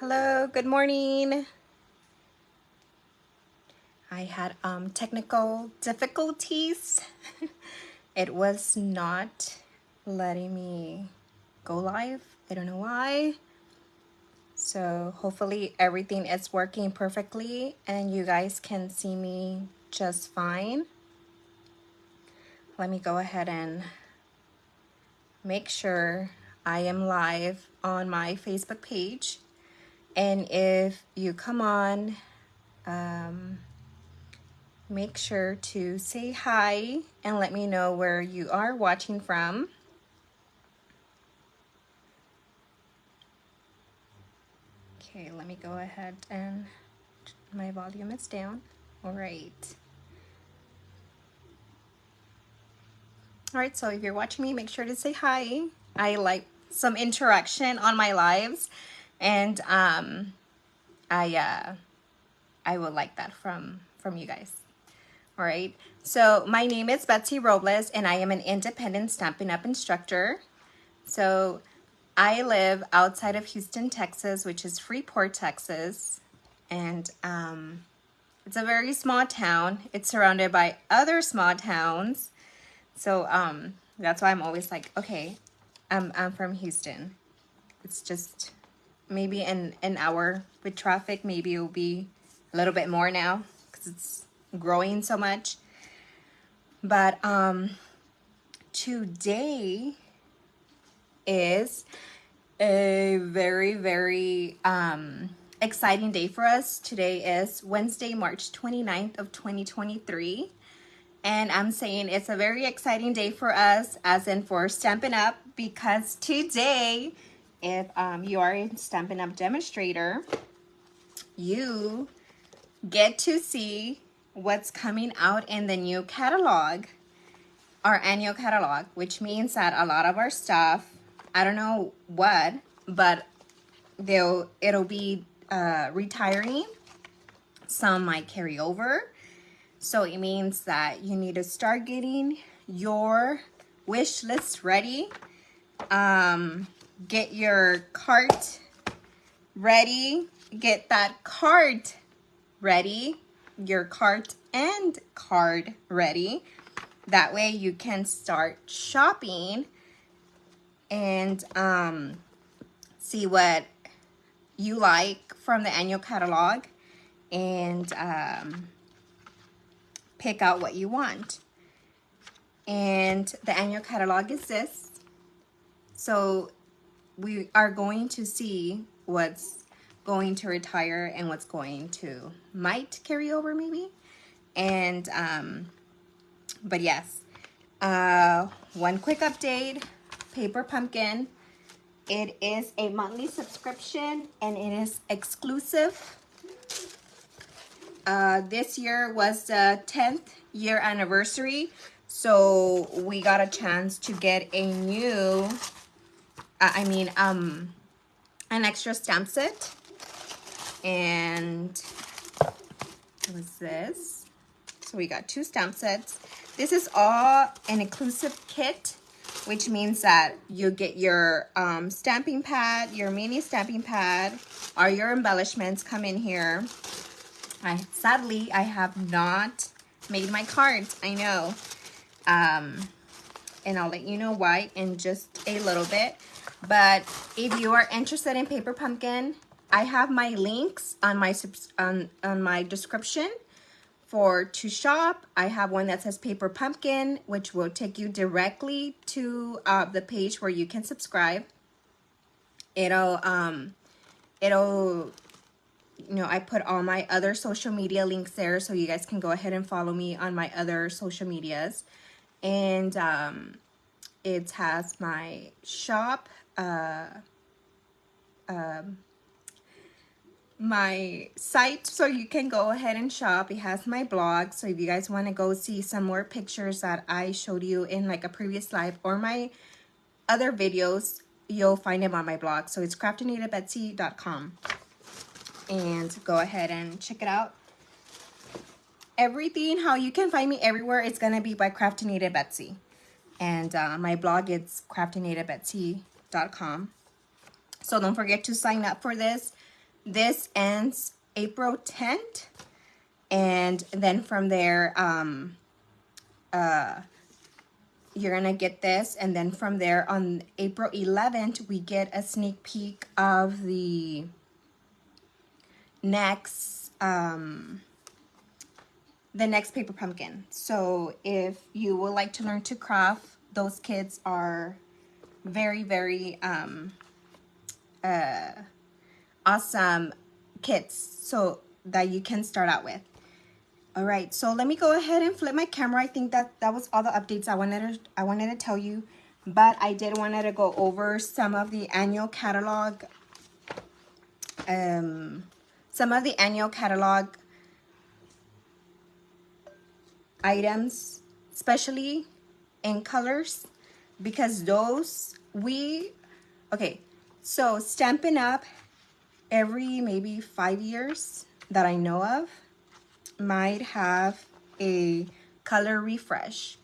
Hello, good morning. I had technical difficulties. It was not letting me go live. I don't know why. So hopefully everything is working perfectly and you guys can see me just fine. Let me go ahead and make sure I am live on my Facebook page. And if you come on, make sure to say hi and let me know where you are watching from. Okay, let me go ahead and my volume is down. All right. All right, so if you're watching me, make sure to say hi. I like some interaction on my lives, and I would like that from you guys. All right. So my name is Betsy Robles, and I am an independent Stampin' Up! Instructor. So I live outside of Houston, Texas, which is Freeport, Texas, and it's a very small town. It's surrounded by other small towns. So that's why I'm always like, okay, I'm from Houston. It's just maybe an hour with traffic. Maybe it'll be a little bit more now because it's growing so much. But today is a very exciting day for us. Today is Wednesday, March 29th of 2023. And I'm saying it's a very exciting day for us, as in for Stampin' Up, because today, if you are a Stampin' Up demonstrator, you get to see what's coming out in the new catalog, our annual catalog, which means that a lot of our stuff, I don't know what, but it'll be retiring. Some might carry over. So it means that you need to start getting your wish list ready. Get your cart ready. Get that cart ready. Your cart and card ready. That way you can start shopping and see what you like from the annual catalog and pick out what you want. And the annual catalog is this. So we are going to see what's going to retire and what's going to might carry over maybe. And but yes, one quick update. Paper Pumpkin, it is a monthly subscription and it is exclusive. This year was the 10th year anniversary, so we got a chance to get a new, an extra stamp set. And what was this? So we got 2 stamp sets. This is all an inclusive kit, which means that you get your stamping pad, your mini stamping pad, or your embellishments come in here. Sadly, I have not made my cards, I know. And I'll let you know why in just a little bit. But if you are interested in Paper Pumpkin, I have my links on my on my description to shop. I have one that says Paper Pumpkin, which will take you directly to the page where you can subscribe. It'll you know, I put all my other social media links there, so you guys can go ahead and follow me on my other social medias. And it has my shop, my site, so you can go ahead and shop. It has my blog, so if you guys want to go see some more pictures that I showed you in like a previous live or my other videos, you'll find them on my blog. So it's craftinatedbetsy.com. And go ahead and check it out. Everything, how you can find me everywhere, it's gonna be by Craftinatedbetsy. Betsy. And my blog is craftinatedbetsy.com. So don't forget to sign up for this. This ends April 10th, and then from there, you're gonna get this, and then from there on April 11th, we get a sneak peek of the next paper pumpkin. So if you would like to learn to craft, those kits are very, very awesome kits so that you can start out with. All right, so let me go ahead and flip my camera. I think that was all the updates I wanted to tell you, but I did want to go over some of the annual catalog items, especially in colors, because those so Stampin' Up! Every maybe 5 years that I know of might have a color refresh.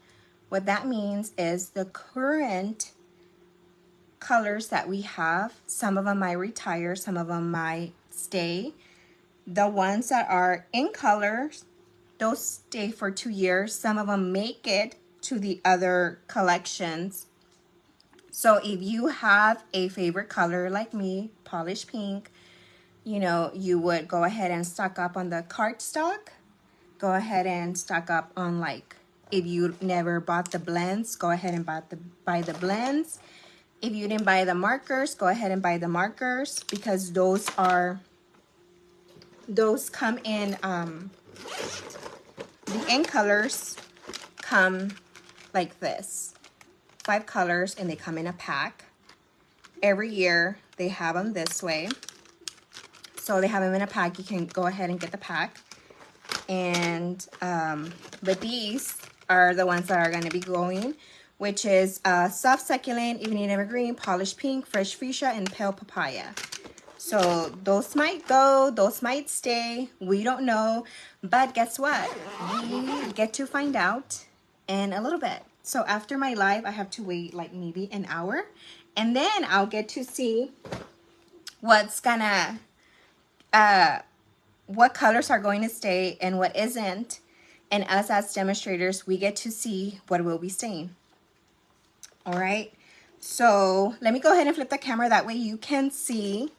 What that means is the current colors that we have, some of them might retire, some of them might stay. The ones that are in colors, those stay for 2 years. Some of them make it to the other collections. So if you have a favorite color like me, polished pink, you know, you would go ahead and stock up on the cardstock. Go ahead and stock up on, like, if you never bought the blends, go ahead and buy the blends. If you didn't buy the markers, go ahead and buy the markers, because those come in, the ink colors come like this, 5 colors, and they come in a pack. Every year they have them this way. So they have them in a pack. You can go ahead and get the pack. And but these are the ones that are going to be going, which is soft succulent, evening evergreen, polished pink, fresh fuchsia, and pale papaya. So those might go, those might stay, we don't know, but guess what, we get to find out in a little bit. So after my live, I have to wait like maybe an hour, and then I'll get to see what's gonna what colors are going to stay and what isn't. And us as demonstrators, we get to see what will be staying. All right, so let me go ahead and flip the camera. That way you can see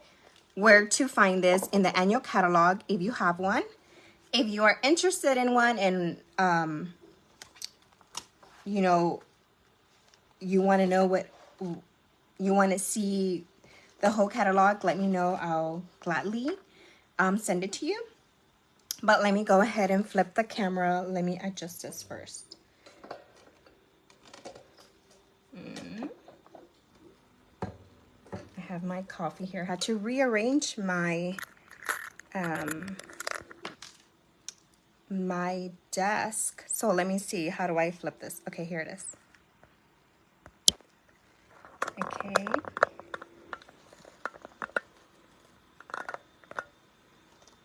where to find this in the annual catalog if you have one. If you are interested in one and you know, you want to know what you want to see the whole catalog, let me know. I'll gladly send it to you. But let me go ahead and flip the camera. Let me adjust this first. I have my coffee here. I had to rearrange my my desk. So let me see, how do I flip this? Okay, here it is. Okay.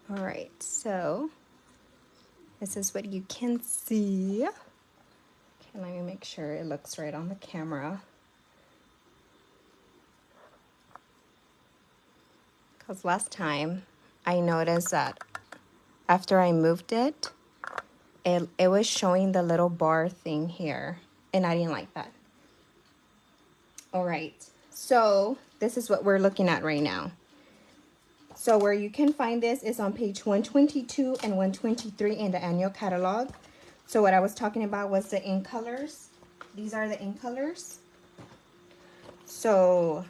All right, so this is what you can see. Okay, let me make sure it looks right on the camera. Because last time I noticed that after I moved it, it was showing the little bar thing here, and I didn't like that. All right, so this is what we're looking at right now. So where you can find this is on page 122 and 123 in the annual catalog. So what I was talking about was the ink colors. These are the ink colors. So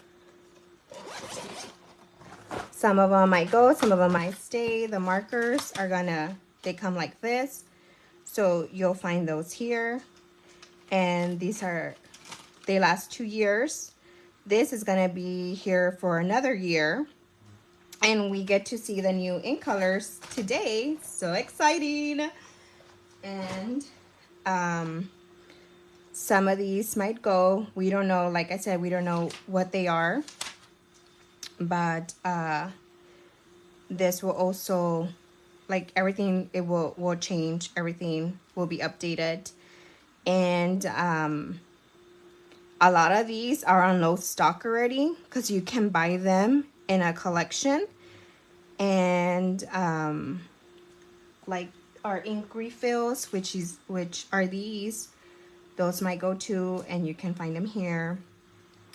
some of them might go, some of them might stay. The markers are they come like this. So you'll find those here. And these they last 2 years. This is gonna be here for another year. And we get to see the new ink colors today. So exciting. And some of these might go. We don't know, like I said, we don't know what they are. But this will also, like, everything, it will change. Everything will be updated. And a lot of these are on low stock already, because you can buy them in a collection. and like our ink refills, which are these. Those might go to, and you can find them here.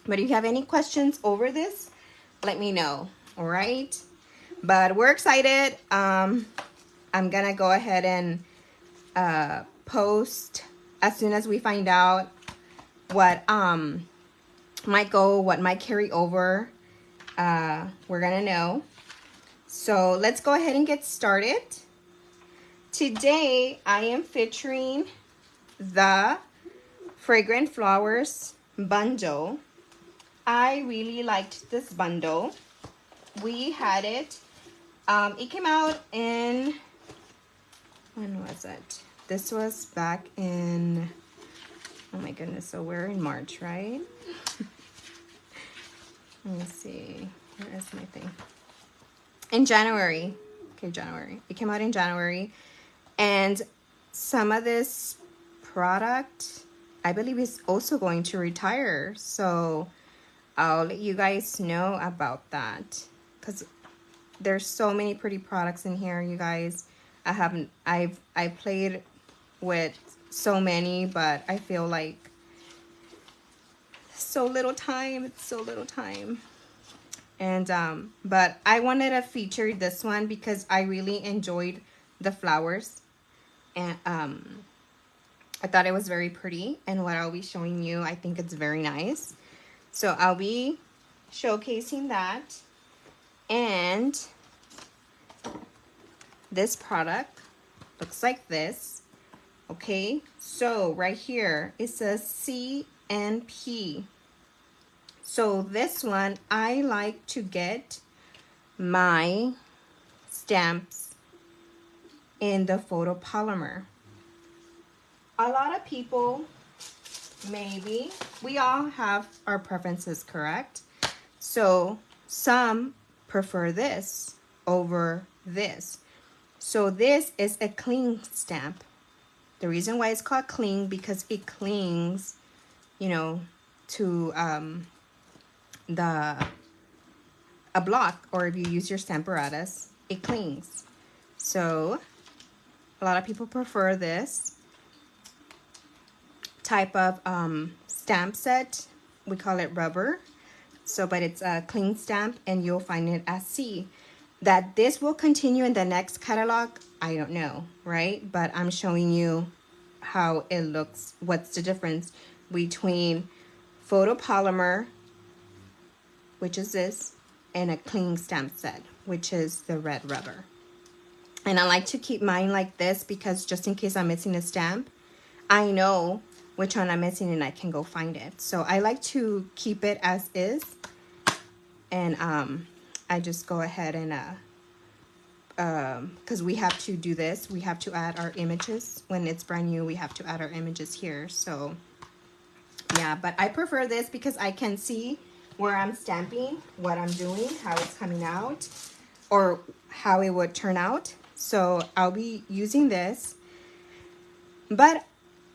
But if you have any questions over this, let me know. All right. But we're excited. I'm gonna go ahead and post as soon as we find out what might go, what might carry over. We're gonna know. So let's go ahead and get started. Today I am featuring the Fragrant Flowers bundle. I really liked this bundle. We had it. It came out in, when was it? This was back in, oh my goodness, so we're in March, right? Let me see, where is my thing? In January. Okay, January. It came out in January. And some of this product, I believe, is also going to retire. So I'll let you guys know about that, because there's so many pretty products in here, you guys. I played with so many, but I feel like so little time. It's so little time. And but I wanted to feature this one because I really enjoyed the flowers, and I thought it was very pretty. And what I'll be showing you, I think it's very nice. So I'll be showcasing that. And this product looks like this. Okay, so right here it says CNP. So this one, I like to get my stamps in the photopolymer. A lot of people, maybe, we all have our preferences, correct? So some prefer this over this. So this is a cling stamp. The reason why it's called cling, because it clings, you know, to a block, or if you use your Stamparatus, it clings. So a lot of people prefer this type of stamp set. We call it rubber. So, but it's a cling stamp, and you'll find it at C. That this will continue in the next catalog, I don't know, right? But I'm showing you how it looks. What's the difference between photopolymer, which is this, and a cling stamp set, which is the red rubber. And I like to keep mine like this because just in case I'm missing a stamp, I know which one I'm missing and I can go find it. So I like to keep it as is. And I just go ahead and, because we have to do this, we have to add our images. When it's brand new, we have to add our images here. So yeah, but I prefer this because I can see where I'm stamping, what I'm doing, how it's coming out, or how it would turn out. So I'll be using this. But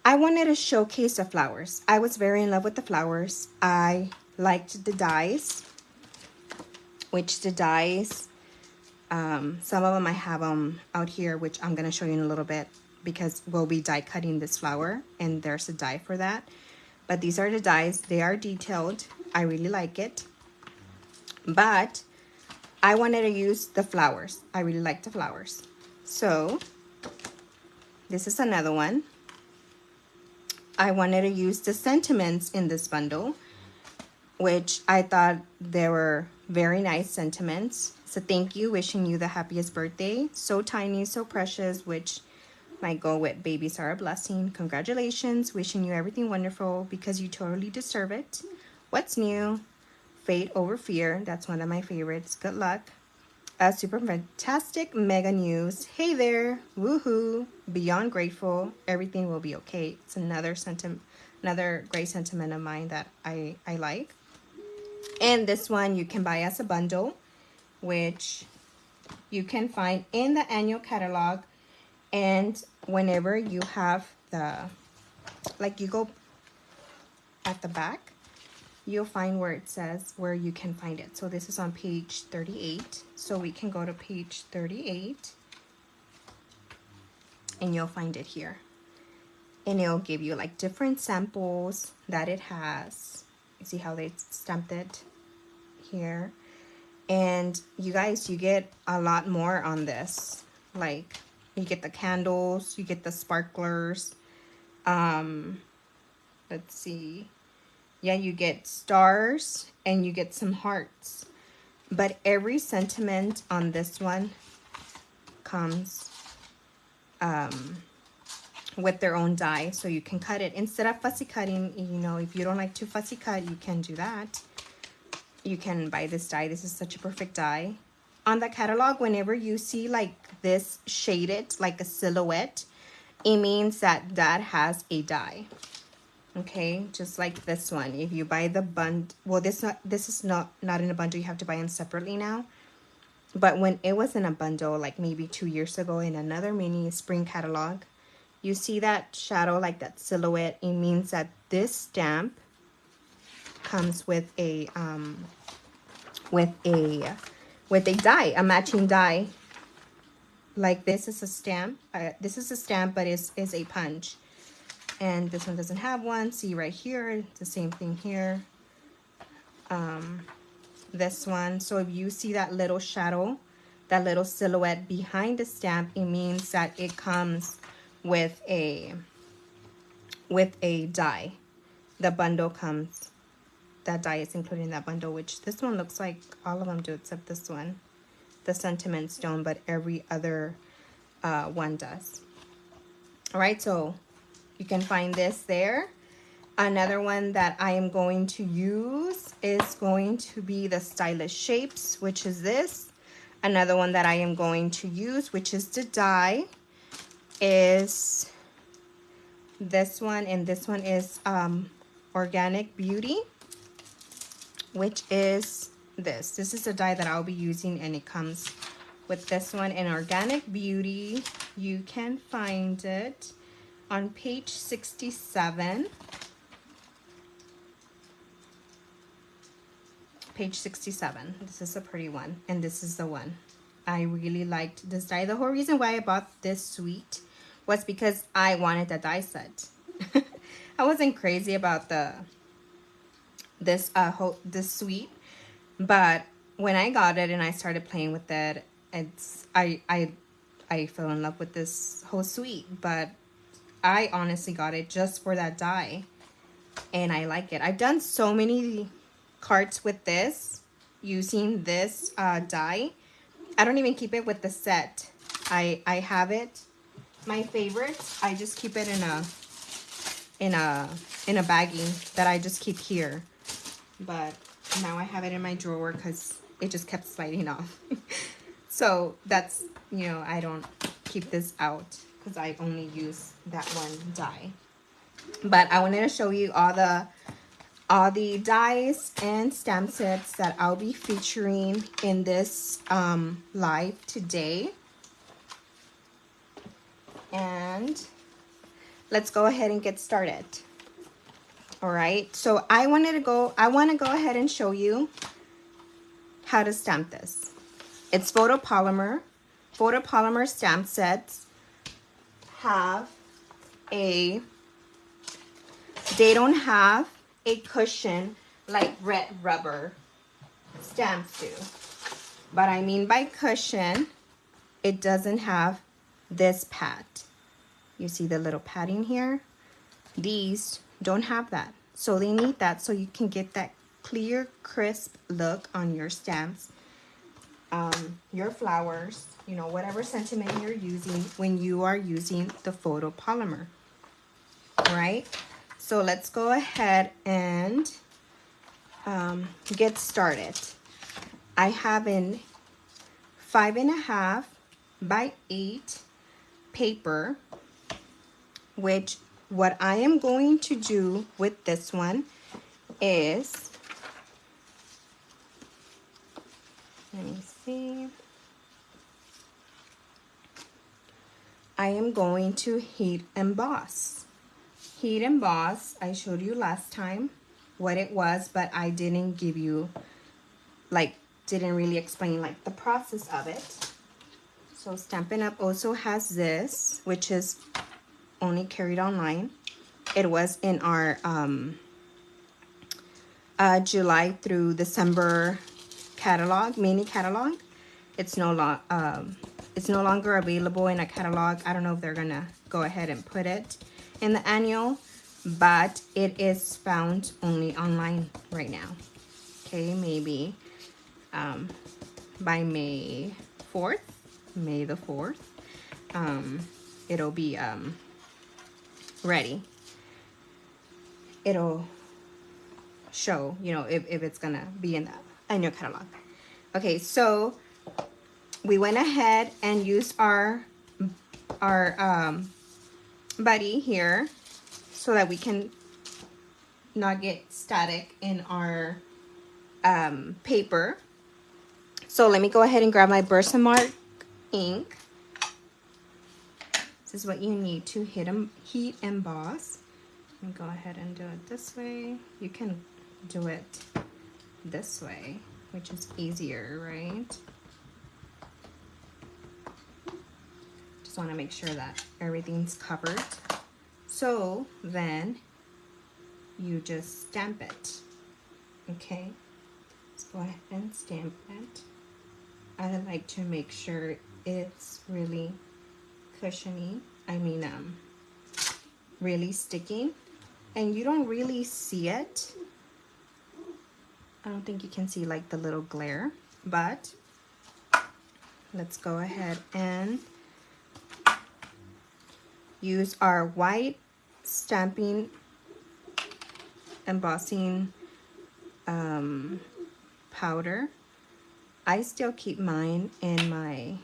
I wanted to showcase the flowers. I was very in love with the flowers. I liked the dies, which the dies, some of them I have them out here, which I'm going to show you in a little bit, because we'll be die cutting this flower and there's a die for that. But these are the dies. They are detailed. I really like it. But I wanted to use the flowers. I really like the flowers. So this is another one. I wanted to use the sentiments in this bundle, which I thought they were very nice sentiments. So thank you, wishing you the happiest birthday. So tiny, so precious, which might go with babies are a blessing. Congratulations, wishing you everything wonderful because you totally deserve it. What's new? Fate over fear. That's one of my favorites. Good luck. Super fantastic mega news. Hey there. Woohoo. Beyond grateful. Everything will be okay. It's another great sentiment of mine that I like. And this one you can buy as a bundle, which you can find in the annual catalog. And whenever you have the, like, you go at the back you'll find where it says where you can find it. So this is on page 38. So we can go to page 38 and you'll find it here. And it'll give you like different samples that it has. You see how they stamped it here. And you guys, you get a lot more on this. Like you get the candles, you get the sparklers. Let's see. Yeah, you get stars and you get some hearts. But every sentiment on this one comes with their own die, so you can cut it. Instead of fussy cutting, you know, if you don't like to fussy cut, you can do that. You can buy this die. This is such a perfect die. On the catalog, whenever you see like this shaded, like a silhouette, it means that that has a die. Okay, just like this one. If you buy the bundle, well, this is not in a bundle. You have to buy them separately now. But when it was in a bundle, like maybe 2 years ago in another mini spring catalog, you see that shadow, like that silhouette. It means that this stamp comes with a die, a matching die. Like this is a stamp. This is a stamp, but is a punch. And this one doesn't have one. See right here, it's the same thing here. This one, so if you see that little shadow, that little silhouette behind the stamp, it means that it comes with a die. The bundle comes, that die is included in that bundle, which this one looks like all of them do except this one, the sentiment stone, but every other one does. All right, so you can find this there. Another one that I am going to use is going to be the Stylish Shapes, which is this. Another one that I am going to use, which is the die, is this one. And this one is Organic Beauty, which is this. This is the die that I'll be using, and it comes with this one. And Organic Beauty, you can find it on page 67. Page 67. This is a pretty one, and this is the one. I really liked this die. The whole reason why I bought this suite was because I wanted the die set. I wasn't crazy about this suite, but when I got it and I started playing with it, I fell in love with this whole suite. But I honestly got it just for that die, and I like it. I've done so many cards with this using this die. I don't even keep it with the set. I have it, my favorites, I just keep it in a baggie that I just keep here. But now I have it in my drawer because it just kept sliding off. So that's, you know, I don't keep this out because I only use that one die. But I wanted to show you all the dies and stamp sets that I'll be featuring in this live today. And let's go ahead and get started. All right, so I want to go ahead and show you how to stamp this. It's photopolymer stamp sets have they don't have a cushion like red rubber stamps do. But I mean by cushion, it doesn't have this pad. You see the little padding here? These don't have that. So they need that so you can get that clear, crisp look on your stamps, your flowers, you know, whatever sentiment you're using when you are using the photopolymer. All right? So let's go ahead and get started. I have a 5.5 by 8 paper, which what I am going to do with this one is, let me see, I am going to heat emboss. Heat emboss, I showed you last time. what it was, but I didn't give you, like, didn't really explain like the process of it. So Stampin' Up! Also has this, which is only carried online. It was in our July through December catalog, mini catalog. It's no longer available in a catalog. I don't know if they're gonna go ahead and put it in the annual, but it is found only online right now. Okay, maybe by May the 4th, it'll be ready. It'll show, you know, if it's gonna be in the annual catalog. Okay, so we went ahead and used our buddy here so that we can not get static in our paper. So let me go ahead and grab my Versamark ink. This is what you need to heat emboss. Let me go ahead and do it this way. You can do it this way, which is easier, right? Just want to make sure that everything's covered. So then you just stamp it. Okay, let's go ahead and stamp it. I like to make sure it's really cushiony. I mean, really sticking, and you don't really see it. I don't think you can see like the little glare, but let's go ahead and use our white stamping embossing powder. I still keep mine in my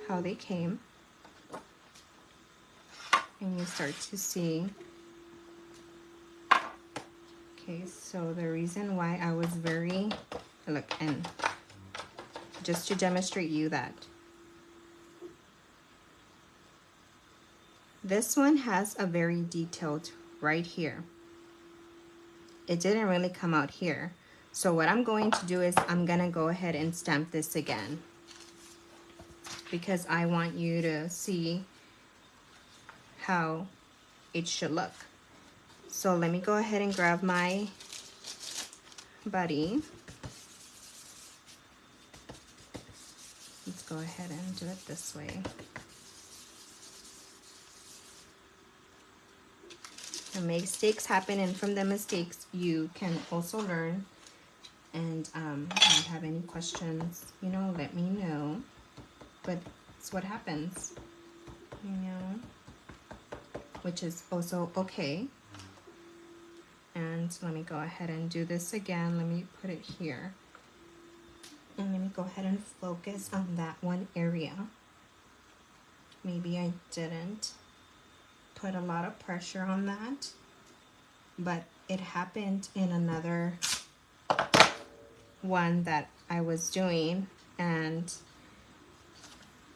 how they came, and you start to see. Okay, so the reason why I was very, look, and just to demonstrate you that this one has a very detailed right here. It didn't really come out here. So what I'm going to do is I'm gonna go ahead and stamp this again, because I want you to see how it should look. So let me go ahead and grab my buddy. Let's go ahead and do it this way. And mistakes happen, and from the mistakes you can also learn. And if you have any questions, you know, let me know. But it's what happens, you know, which is also okay. And let me go ahead and do this again. Let me put it here. And let me go ahead and focus on that one area. Maybe I didn't put a lot of pressure on that, but it happened in another one that I was doing, and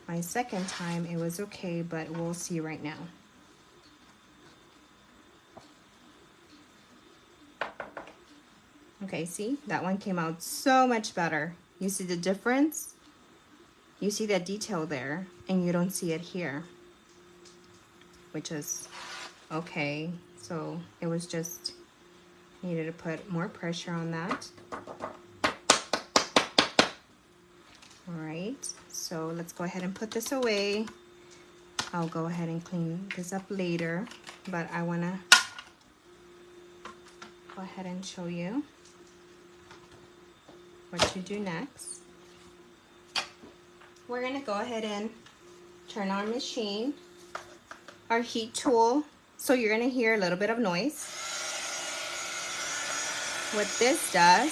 my second time it was okay, but we'll see right now. Okay, see, that one came out so much better. You see the difference? You see that detail there, and you don't see it here, which is okay. So it was just needed to put more pressure on that. All right, so let's go ahead and put this away. I'll go ahead and clean this up later, but I want to go ahead and show you what to do next. We're going to go ahead and turn our machine, our heat tool, so you're going to hear a little bit of noise. What this does,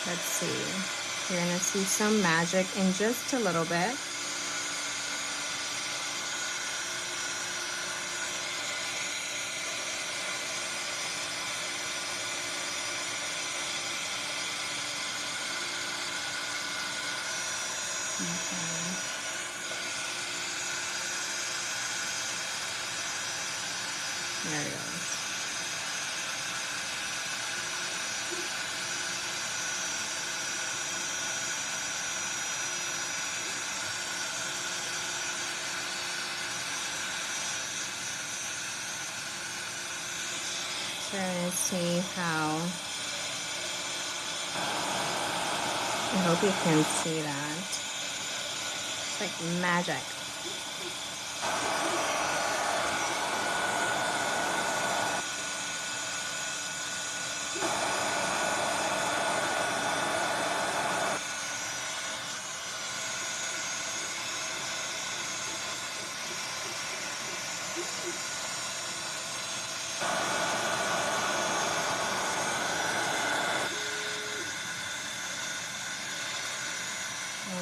let's see. You're going to see some magic in just a little bit. There it goes. Trying to see how. I hope you can see that. It's like magic.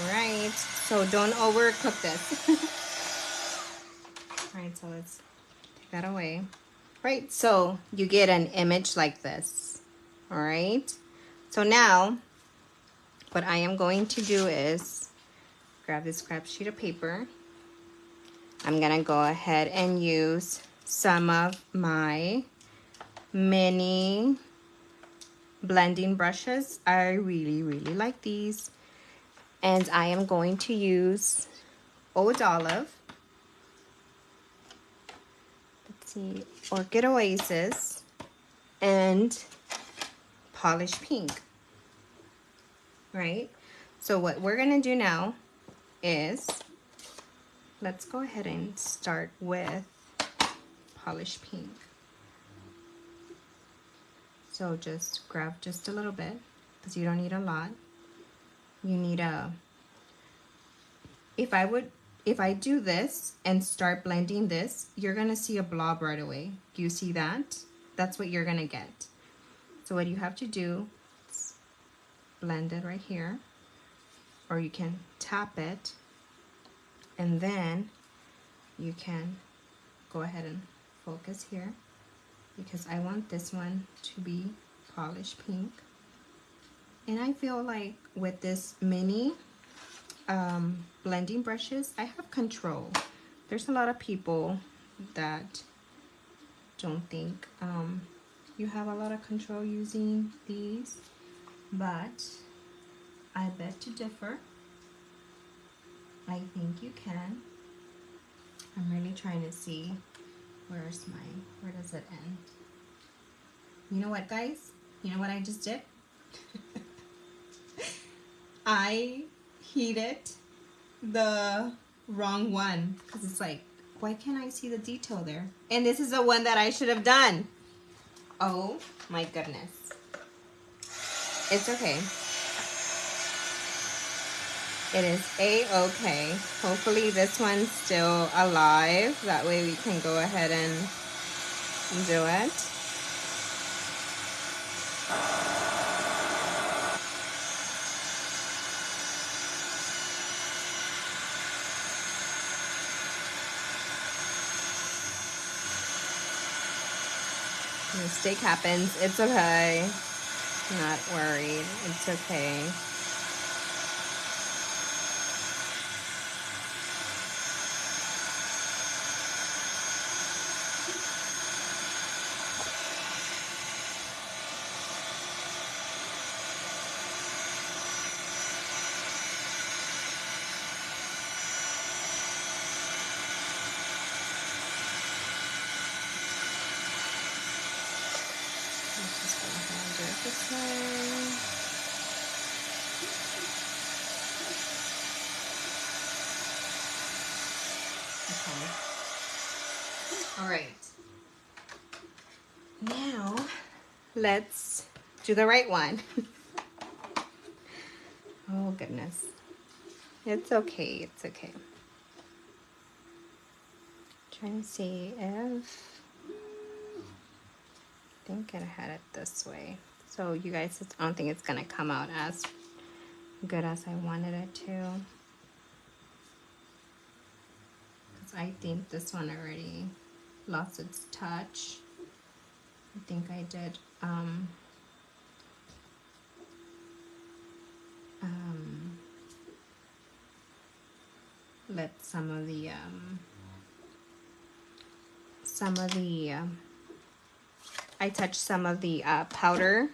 Alright, so don't overcook this. Alright, so let's take that away. Right, so you get an image like this. Alright, so now what I am going to do is grab this scrap sheet of paper. I'm gonna go ahead and use some of my mini blending brushes. I really like these. And I am going to use Old Olive. Let's see, Orchid Oasis, and Polished Pink. Right? So what we're gonna do now is, let's go ahead and start with Polished Pink. So just grab just a little bit, because you don't need a lot. You need a, if I do this and start blending this, you're gonna see a blob right away. Do you see that? That's what you're gonna get. So what you have to do is blend it right here, or you can tap it, and then you can go ahead and focus here, because I want this one to be Polished Pink. And I feel like with this mini blending brushes, I have control. There's a lot of people that don't think you have a lot of control using these, but I beg to differ. I think you can. I'm really trying to see where does it end? You know what, guys? You know what I just did? I heated the wrong one, because it's like, why can't I see the detail there? And this is the one that I should have done. Oh my goodness. It's okay. It is a-okay. Hopefully this one's still alive. That way we can go ahead and do it. Mistake happens. It's okay. Not worried. It's okay. This way. Okay. All right. Now let's do the right one. Oh goodness. It's okay. It's okay. Trying to see if I think I had it this way. So you guys, I don't think it's gonna come out as good as I wanted it to. Because I think this one already lost its touch. I think I did let some of the I touched some of the powder,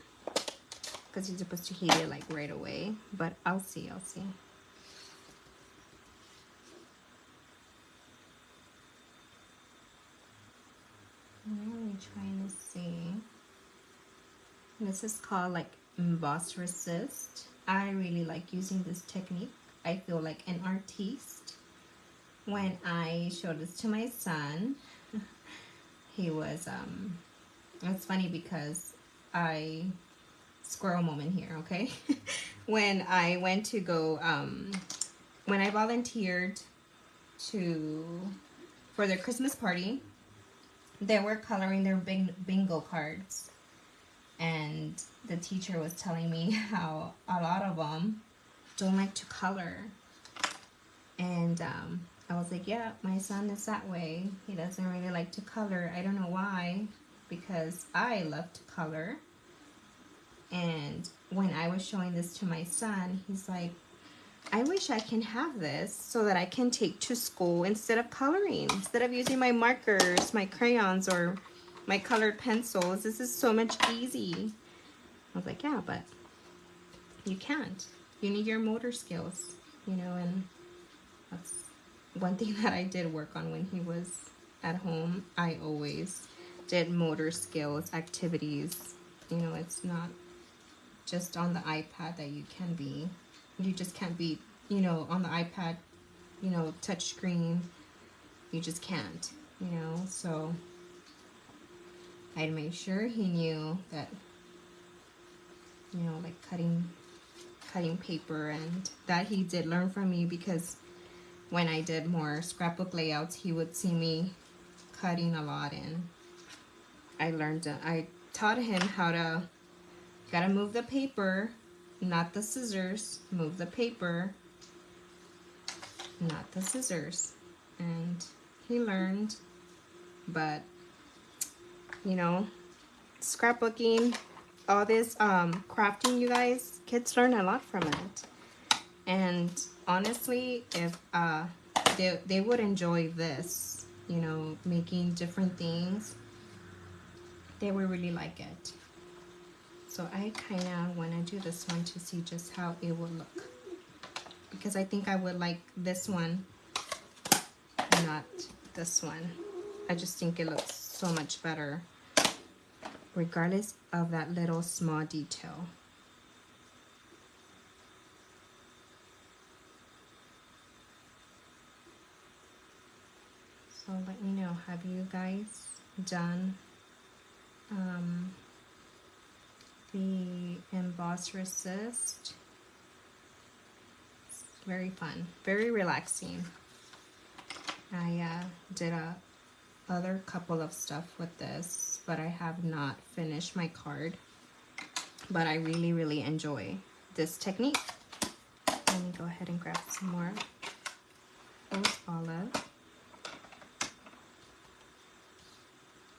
because you're supposed to heat it like right away, but I'll see. I'm really trying to see. This is called like Emboss Resist. I really like using this technique. I feel like an artiste. When I showed this to my son, he was, it's funny because squirrel moment here, okay? When I went to go, when I volunteered for their Christmas party, they were coloring their bingo cards. And the teacher was telling me how a lot of them don't like to color. And I was like, yeah, my son is that way. He doesn't really like to color. I don't know why, because I love to color. And when I was showing this to my son, he's like, I wish I can have this so that I can take to school instead of coloring, instead of using my markers, my crayons, or my colored pencils. This is so much easy. I was like, yeah, but you can't. You need your motor skills, you know, and that's one thing that I did work on when he was at home. I always did motor skills activities. You know, it's not just on the iPad that you just can't be, you know, on the iPad, you know, touch screen. You just can't, you know, so I'd make sure he knew that, you know, like cutting paper, and that he did learn from me, because when I did more scrapbook layouts, he would see me cutting a lot, and I taught him how to, gotta move the paper, not the scissors, move the paper, not the scissors, and he learned. But you know, scrapbooking, all this crafting, you guys, kids learn a lot from it. And honestly, if they would enjoy this, you know, making different things, they would really like it. So I kind of want to do this one to see just how it will look, because I think I would like this one, not this one. I just think it looks so much better, regardless of that little small detail. So let me know, have you guys done the Emboss Resist? It's very fun, very relaxing. I did other couple of stuff with this, but I have not finished my card. But I really, really enjoy this technique. Let me go ahead and grab some more rose olive.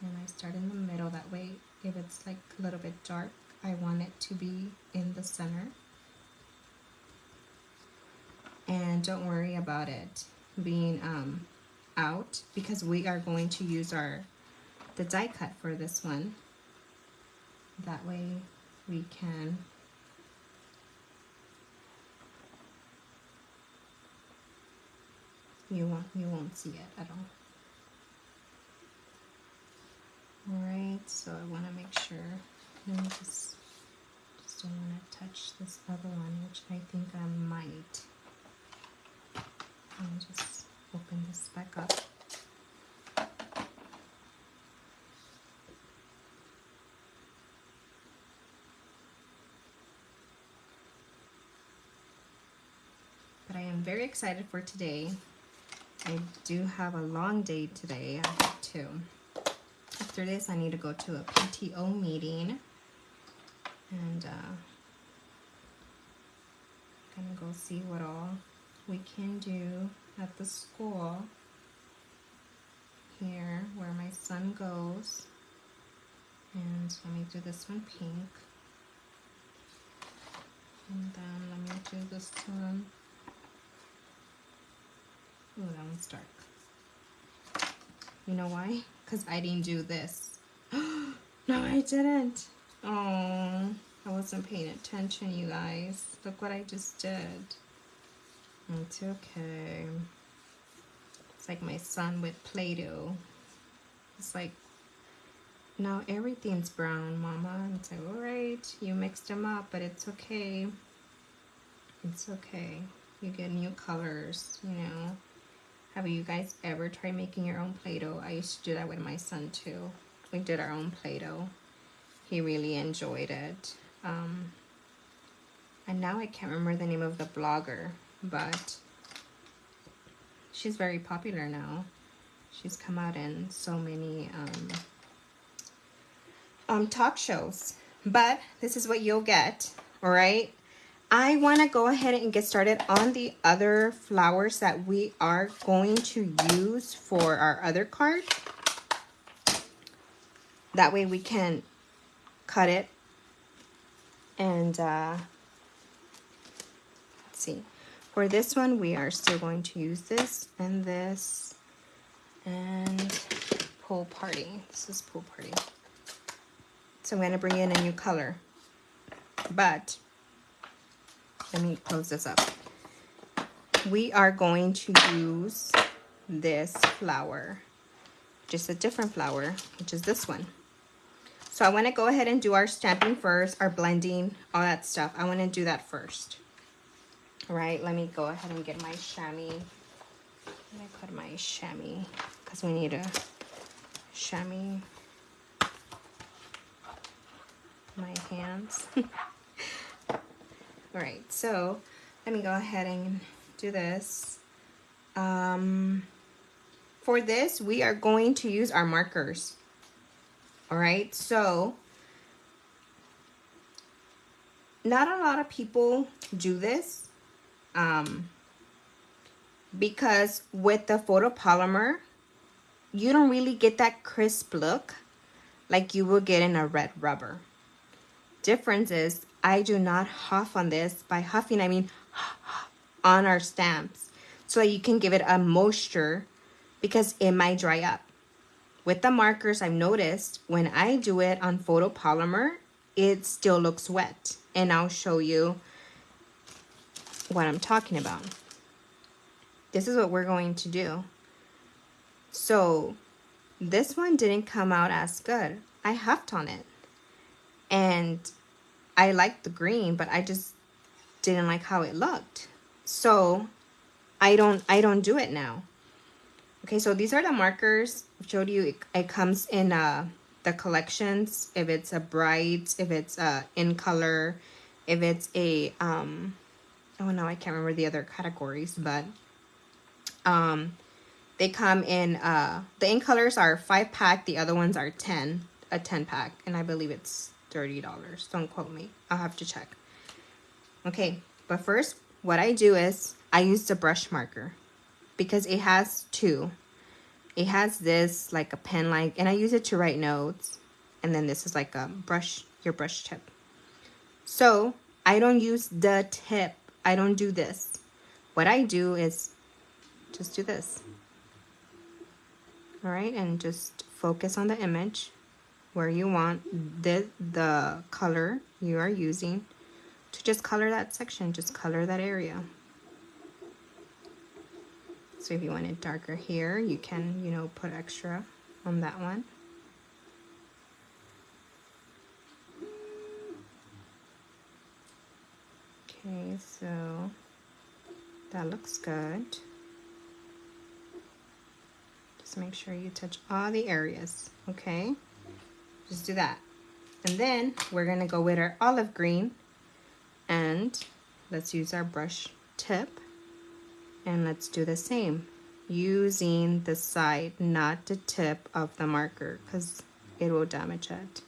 And I start in the middle, that way if it's like a little bit dark, I want it to be in the center. And don't worry about it being out, because we are going to use the die cut for this one. That way we can you won't see it at all. Alright, so I want to make sure, let me just don't want to touch this other one, which I think I might. Let me just open this back up. But I am very excited for today. I do have a long day today. I have to. After this, I need to go to a PTO meeting, and gonna go see what all we can do at the school here where my son goes. And let me do this one pink, and then let me do this one. Oh, that one's dark. You know why? Because I didn't do this. No, I didn't. Oh, I wasn't paying attention, you guys. Look what I just did. It's okay. It's like my son with Play-Doh. It's like Now everything's brown, Mama. It's like, all right, you mixed them up, but it's okay. It's okay. You get new colors, you know. Have you guys ever tried making your own Play-Doh? I used to do that with my son too. We did our own Play-Doh. He really enjoyed it. And now I can't remember the name of the blogger, but she's very popular now. She's come out in so many talk shows. But this is what you'll get, all right? I want to go ahead and get started on the other flowers that we are going to use for our other card. That way we can cut it and let's see. For this one, we are still going to use this and this and Pool Party. This is Pool Party. So I'm going to bring in a new color. But let me close this up. We are going to use this flower, just a different flower, which is this one. So I want to go ahead and do our stamping first, our blending, all that stuff. I want to do that first. All right, let me go ahead and get my chamois. Let me put my chamois because we need a chamois. My hands. All right, so let me go ahead and do this. For this, we are going to use our markers. All right, so not a lot of people do this because with the photopolymer, you don't really get that crisp look like you will get in a red rubber. Difference is I do not huff on this. By huffing, I mean on our stamps so that you can give it a moisture because it might dry up. With the markers, I've noticed when I do it on photopolymer, it still looks wet. And I'll show you what I'm talking about. This is what we're going to do. So this one didn't come out as good. I huffed on it. And I liked the green, but I just didn't like how it looked. So I don't do it now. Okay, so these are the markers. I showed you it comes in the collections. If it's a bright, if it's in color, if it's a oh no, I can't remember the other categories, but they come in the in colors are 5-pack, the other ones are 10, a 10-pack, and I believe it's $30. Don't quote me. I'll have to check. Okay, but first what I do is I use the brush marker because it has two. It has this like a pen like, and I use it to write notes, and then this is like a brush, your brush tip. So I don't use the tip. I don't do this. What I do is just do this. All right, and just focus on the image where you want the color you are using to just color that section, just color that area. So if you want it darker here, you can, you know, put extra on that one. Okay, so that looks good. Just make sure you touch all the areas, okay? Just do that. And then we're gonna go with our olive green, and let's use our brush tip, and let's do the same using the side, not the tip of the marker, because it will damage it.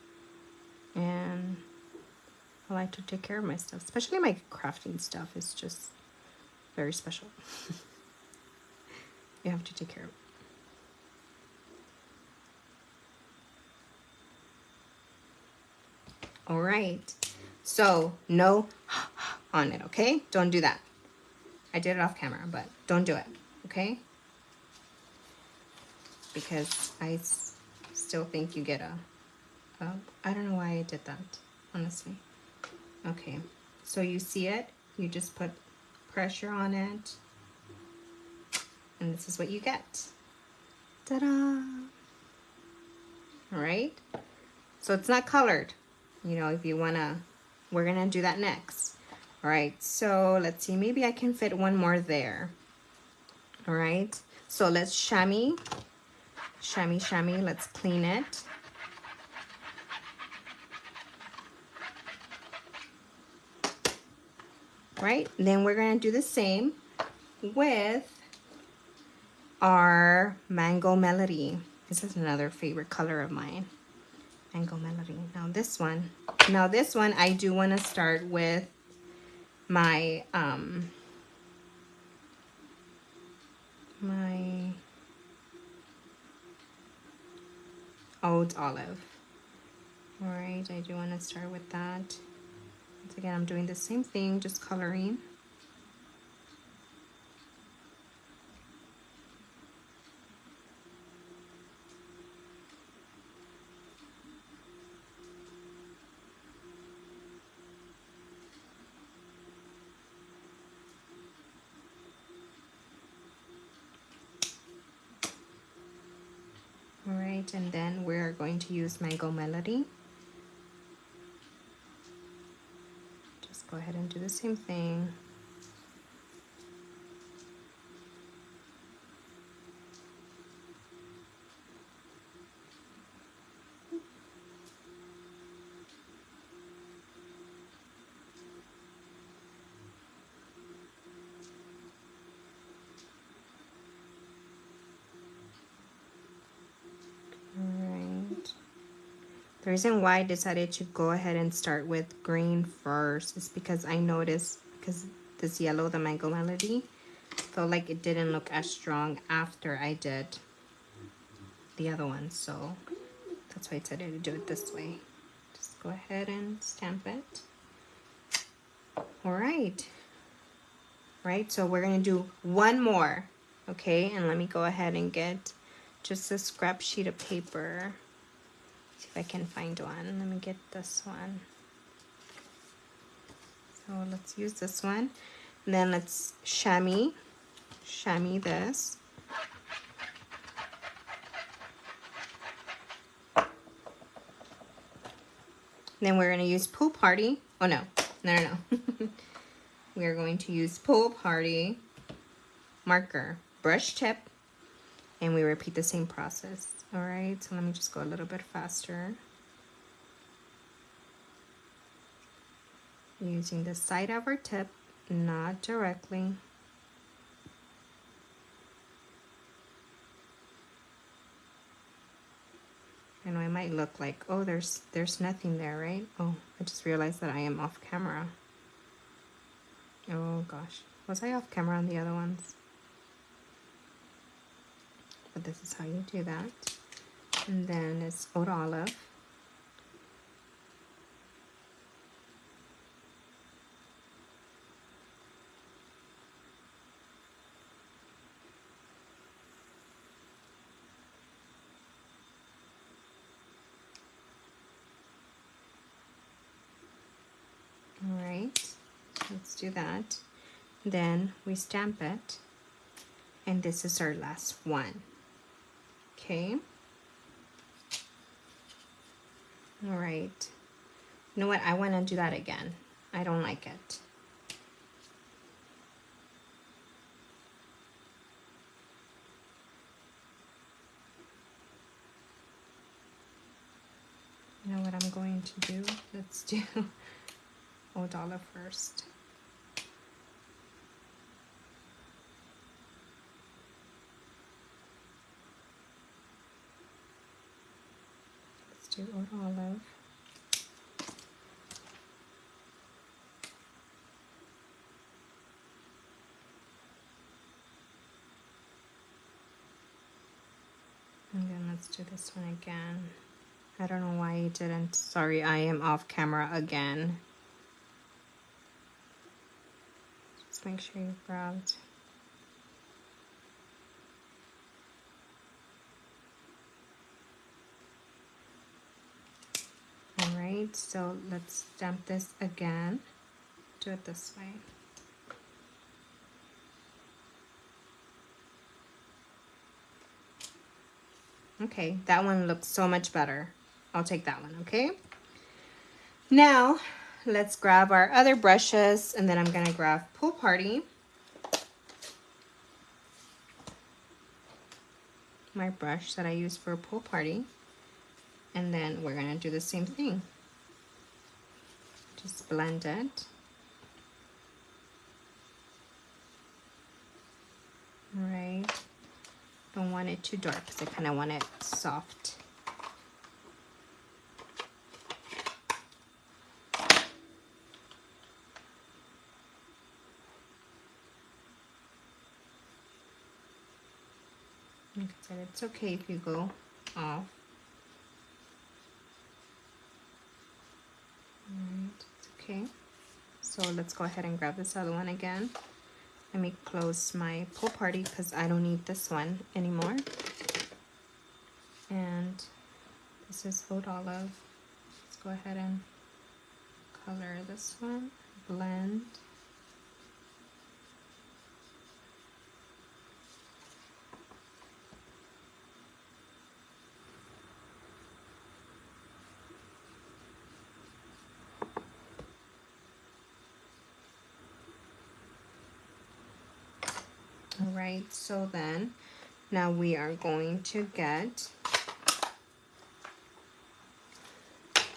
And I like to take care of my stuff, especially my crafting stuff is just very special. You have to take care of it. All right, so no on it, okay? Don't do that. I did it off camera, but don't do it, okay? Because I still think you get I don't know why I did that, honestly. Okay, so you see it, you just put pressure on it, and this is what you get. Ta-da! All right, So it's not colored. You know, if you wanna, we're gonna do that next. All right, so let's see, maybe I can fit one more there. All right, so let's chamois, let's clean it. Right, then we're gonna do the same with our Mango Melody. This is another favorite color of mine, Mango Melody. Now this one I do want to start with my my Oud Olive. All right, I do want to start with that. Once again, I'm doing the same thing, just coloring. All right, and then we're going to use Mango Melody. Just go ahead and do the same thing. The reason why I decided to go ahead and start with green first is because I noticed, because this yellow, the Mango Melody, felt like it didn't look as strong after I did the other one. So that's why I decided to do it this way. Just go ahead and stamp it. All right. Right, so we're going to do one more. Okay, and let me go ahead and get just a scrap sheet of paper. See if I can find one. Let me get this one. So let's use this one. And then let's chamois this. Then we're going to use Pool Party. Oh, no. We're going to use Pool Party marker, brush tip, and we repeat the same process. All right, so let me just go a little bit faster. Using the side of our tip, not directly. I know it might look like, oh, there's nothing there, right? Oh, I just realized that I am off camera. Oh gosh, was I off camera on the other ones? But this is how you do that. And then it's Oud Olive. All right, let's do that. Then we stamp it, and this is our last one. Okay. All right. You know what? I want to do that again. I don't like it. You know what I'm going to do? Let's do Oud Olive first. Let's do Oud Olive. And then let's do this one again. I don't know why it didn't. Sorry, I am off camera again. Just make sure you grabbed. All right, so let's stamp this again. Do it this way. Okay, that one looks so much better. I'll take that one, okay? Now, let's grab our other brushes, and then I'm gonna grab Pool Party. My brush that I use for Pool Party. And then we're gonna do the same thing. Just blend it. Right. Don't want it too dark because I kind of want it soft. Like I said, it's okay if you go off. Alright, it's okay. So let's go ahead and grab this other one again. Let me close my Pool Party because I don't need this one anymore. And this is Oud Olive. Let's go ahead and color this one. Blend. Alright, so then now we are going to get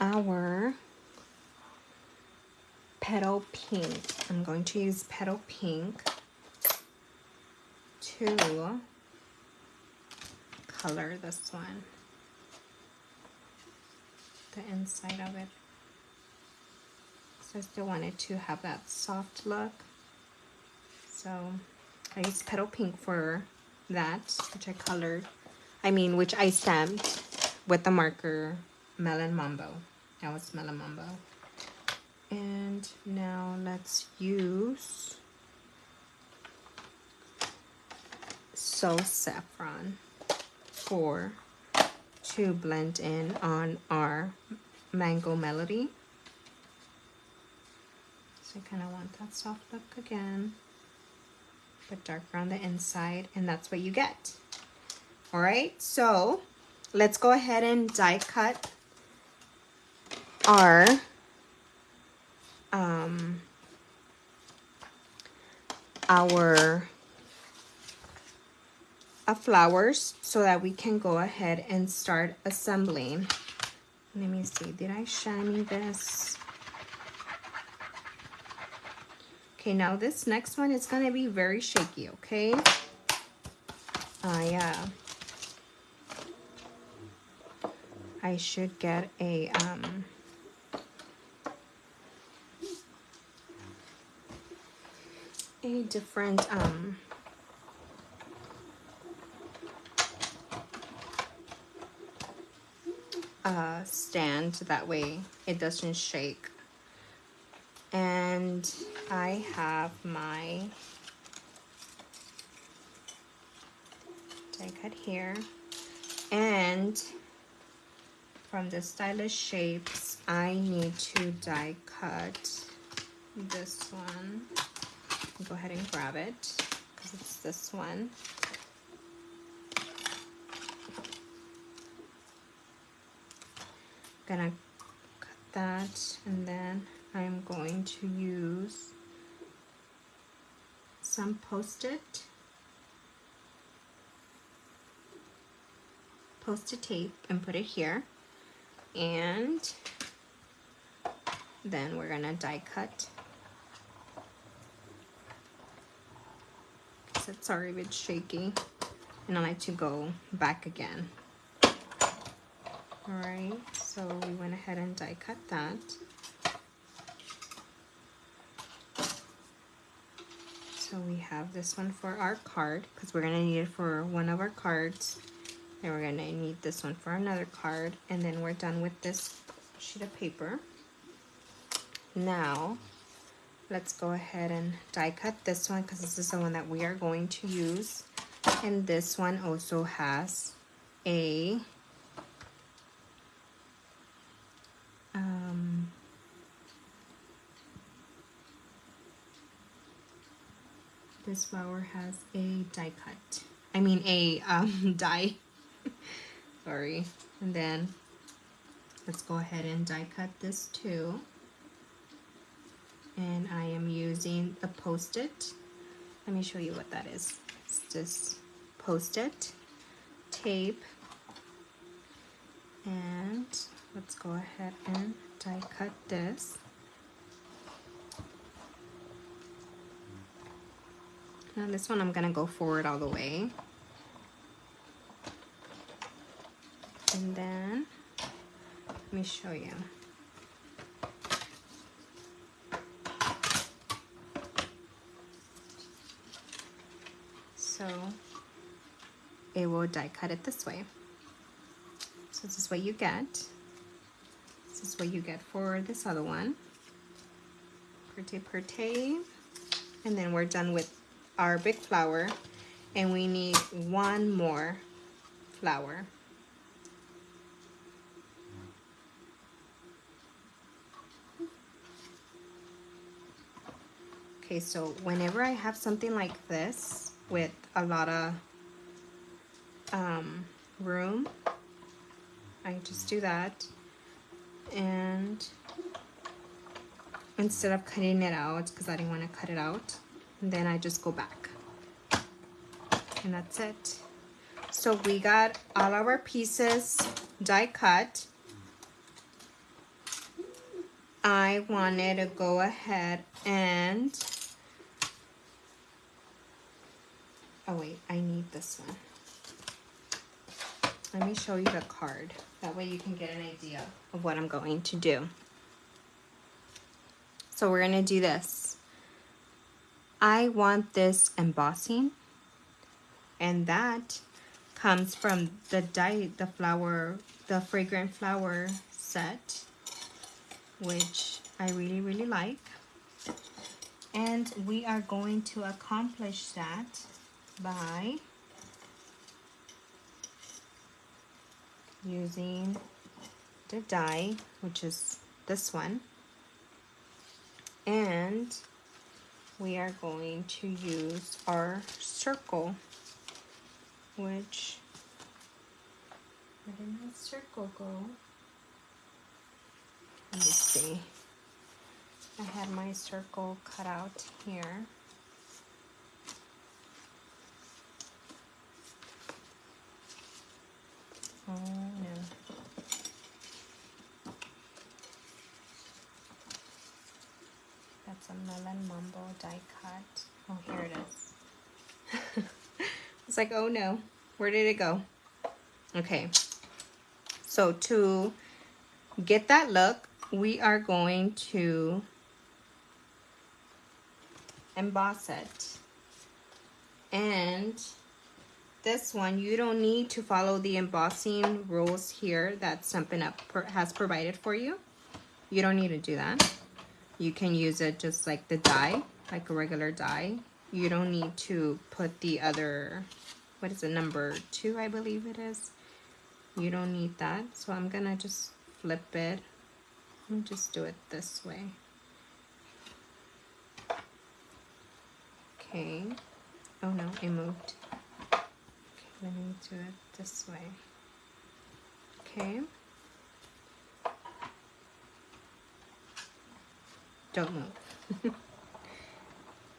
our Petal Pink. I'm going to use Petal Pink to color this one, the inside of it. So I still wanted to have that soft look. So I used Petal Pink for that, which I colored, which I stamped with the marker Melon Mambo. That was Melon Mambo. And now let's use So Saffron to blend in on our Mango Melody. So I kind of want that soft look again, but darker on the inside, and that's what you get. All right, so let's go ahead and die cut our flowers so that we can go ahead and start assembling. Let me see, did I shiny this? Okay, now this next one is gonna be very shaky, okay? I should get a different stand, that way it doesn't shake. And I have my die cut here, and from the Stylish Shapes I need to die cut this one. I'll go ahead and grab it because it's this one. Gonna cut that, and then I'm going to use some post-it tape and put it here, and then we're gonna die cut because it's already a bit shaky and I like to go back again. All right, so we went ahead and die cut that. So we have this one for our card because we're gonna need it for one of our cards. And we're gonna need this one for another card, and then we're done with this sheet of paper. Now, let's go ahead and die cut this one because this is the one that we are going to use. And this one also has a this flower has a die cut. Die. Sorry. And then Let's go ahead and die cut this too. And I am using a Post-it. Let me show you what that is. It's just Post-it, tape, and let's go ahead and die cut this. Now this one I'm gonna go forward all the way. And then, let me show you. So it will die cut it this way. So this is what you get. This is what you get for this other one. Pretty. And then we're done with our big flower. And we need one more flower. Okay, so whenever I have something like this with a lot of room, I just do that, and instead of cutting it out, because I didn't want to cut it out, and then I just go back, and that's it. So we got all of our pieces die cut. I wanted to go ahead and, oh wait, I need this one. Let me show you the card. That way you can get an idea of what I'm going to do. So we're gonna do this. I want this embossing, and that comes from the Fragrant Flower set, which I really like. And we are going to accomplish that by using the die, which is this one, and we are going to use our circle, which, where did my circle go? Let me see. I had my circle cut out here. Oh no. That's a Melon Mumbo die cut. Oh, here it is. It's like, oh no, where did it go? Okay. So to get that look, we are going to emboss it. And this one, you don't need to follow the embossing rules here that Stampin' Up has provided for you. You don't need to do that. You can use it just like the die, like a regular die. You don't need to put the other, what is it, number 2, I believe it is. You don't need that. So I'm gonna just flip it. Let me just do it this way. Okay. Oh no, it moved. Okay, let me do it this way. Okay. Don't move.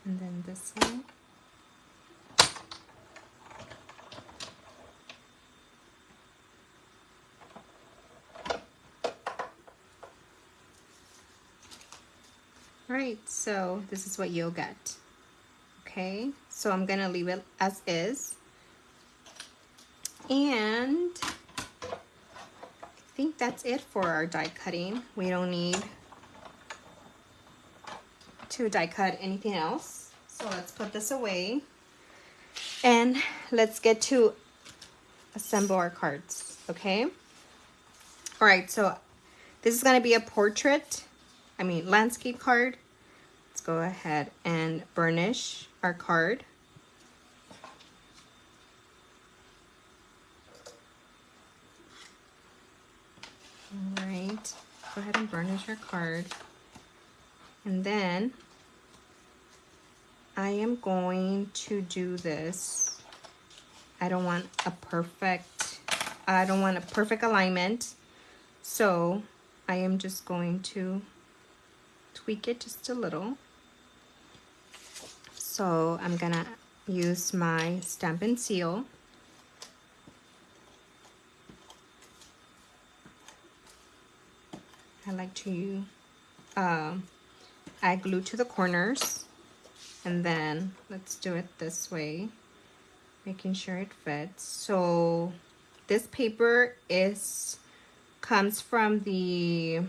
And then this one. Alright, so this is what you'll get. Okay, so I'm gonna leave it as is. And I think that's it for our die cutting. We don't need to die cut anything else. So let's put this away and let's get to assemble our cards, okay? All right, so this is gonna be a landscape card. Let's go ahead and burnish our card. All right, go ahead and burnish our card. And then I am going to do this. I don't want a perfect alignment. So I am just going to tweak it just a little. So I'm gonna use my Stampin' Seal. I like to add glue to the corners, and then let's do it this way, making sure it fits. So this paper comes from the,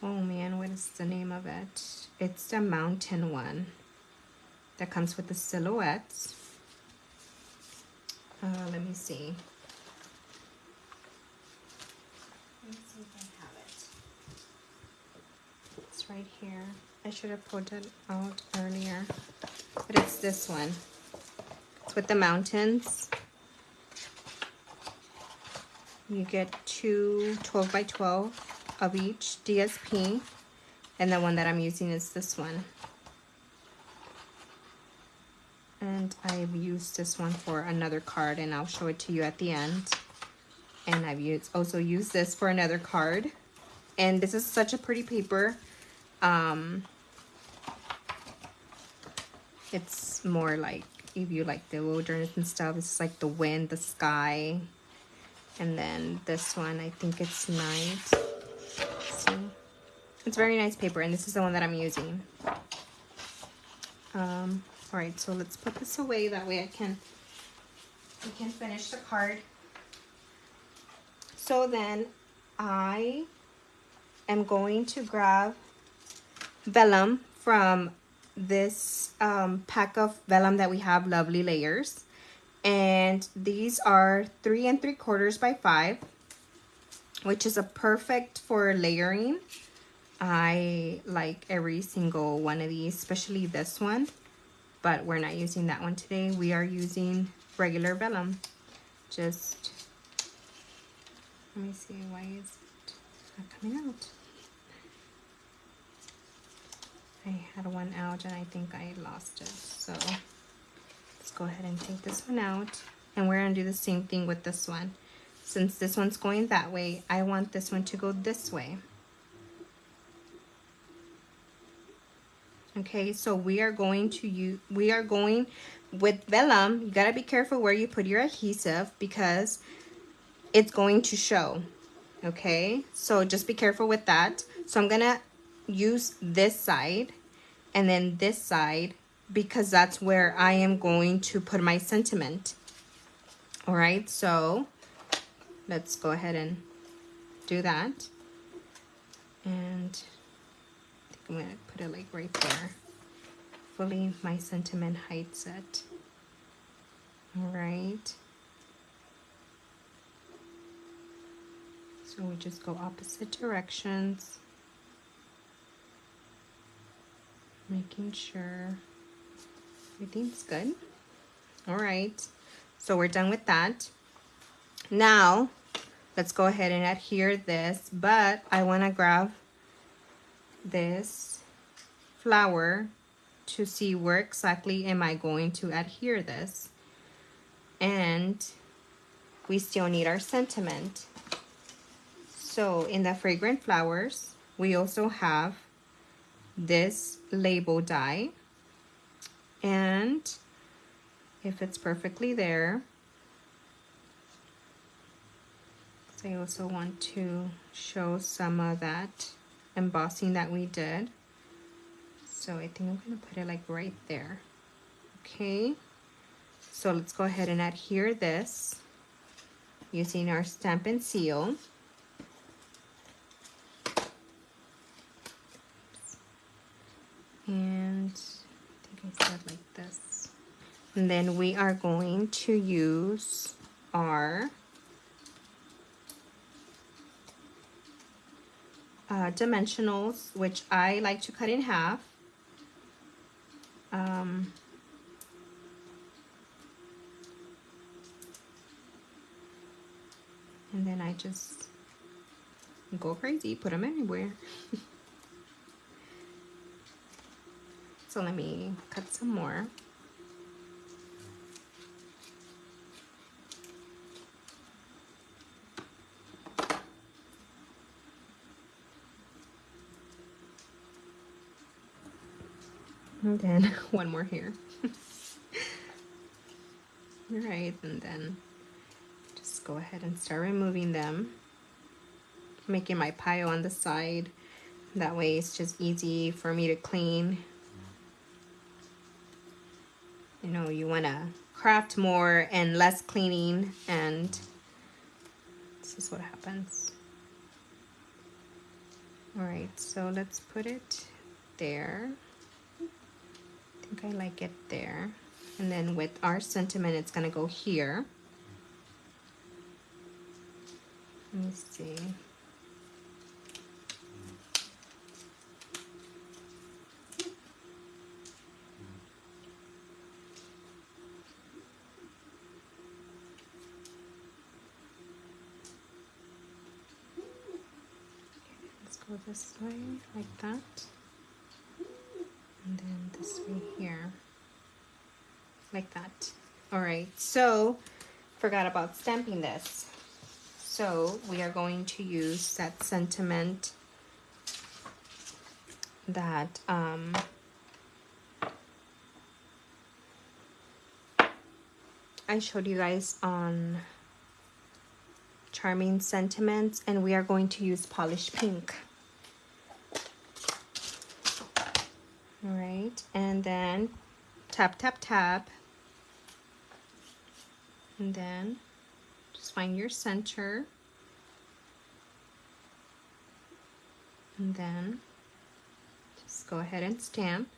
oh man, what is the name of it? It's the mountain one that comes with the silhouettes. Let me see. Let me see if I have it. It's right here. I should have pulled it out earlier, but it's this one. It's with the mountains. You get two 12 by 12 of each DSP, and the one that I'm using is this one. And I've used this one for another card, and I'll show it to you at the end. And I've also used this for another card. And this is such a pretty paper. It's more like, if you like the wilderness and stuff, it's like the wind, the sky. And then this one, I think it's night. See? It's very nice paper, and this is the one that I'm using. All right, so let's put this away. That way we can finish the card. So then I am going to grab vellum from this pack of vellum that we have, Lovely Layers. And these are 3 3/4 by 5, which is a perfect for layering. I like every single one of these, especially this one, but we're not using that one today. We are using regular vellum. Just, let me see, why is it not coming out? I had one out and I think I lost it. So let's go ahead and take this one out, and we're gonna do the same thing with this one. Since this one's going that way, I want this one to go this way. Okay, so we are going with vellum. You gotta be careful where you put your adhesive because it's going to show. Okay, so just be careful with that. So I'm gonna use this side and then this side because that's where I am going to put my sentiment. All right, so let's go ahead and do that. And I'm gonna put it like right there. Hopefully my sentiment hides it. All right. So we just go opposite directions, making sure everything's good. All right. So we're done with that. Now let's go ahead and adhere this, but I want to grab this flower to see where exactly am I going to adhere this. And we still need our sentiment. So in the Fragrant Flowers, we also have this label die, and if it's perfectly there, I also want to show some of that embossing that we did. So I think I'm going to put it like right there. Okay, so let's go ahead and adhere this using our Stampin' Seal. And I think I said like this. And then we are going to use our dimensionals, which I like to cut in half. And then I just go crazy, put them everywhere. So let me cut some more. And then one more here. All right, and then just go ahead and start removing them. Making my pile on the side. That way it's just easy for me to clean. You know, you want to craft more and less cleaning, and this is what happens. All right, so let's put it there. I think I like it there. And then with our sentiment, it's gonna go here. Let me see. Let's go this way, like that. And then this way here, like that. All right, so forgot about stamping this. So we are going to use that sentiment that I showed you guys on Charming Sentiments, and we are going to use Polished Pink. All right, and then tap, tap, tap. And then just find your center. And then just go ahead and stamp.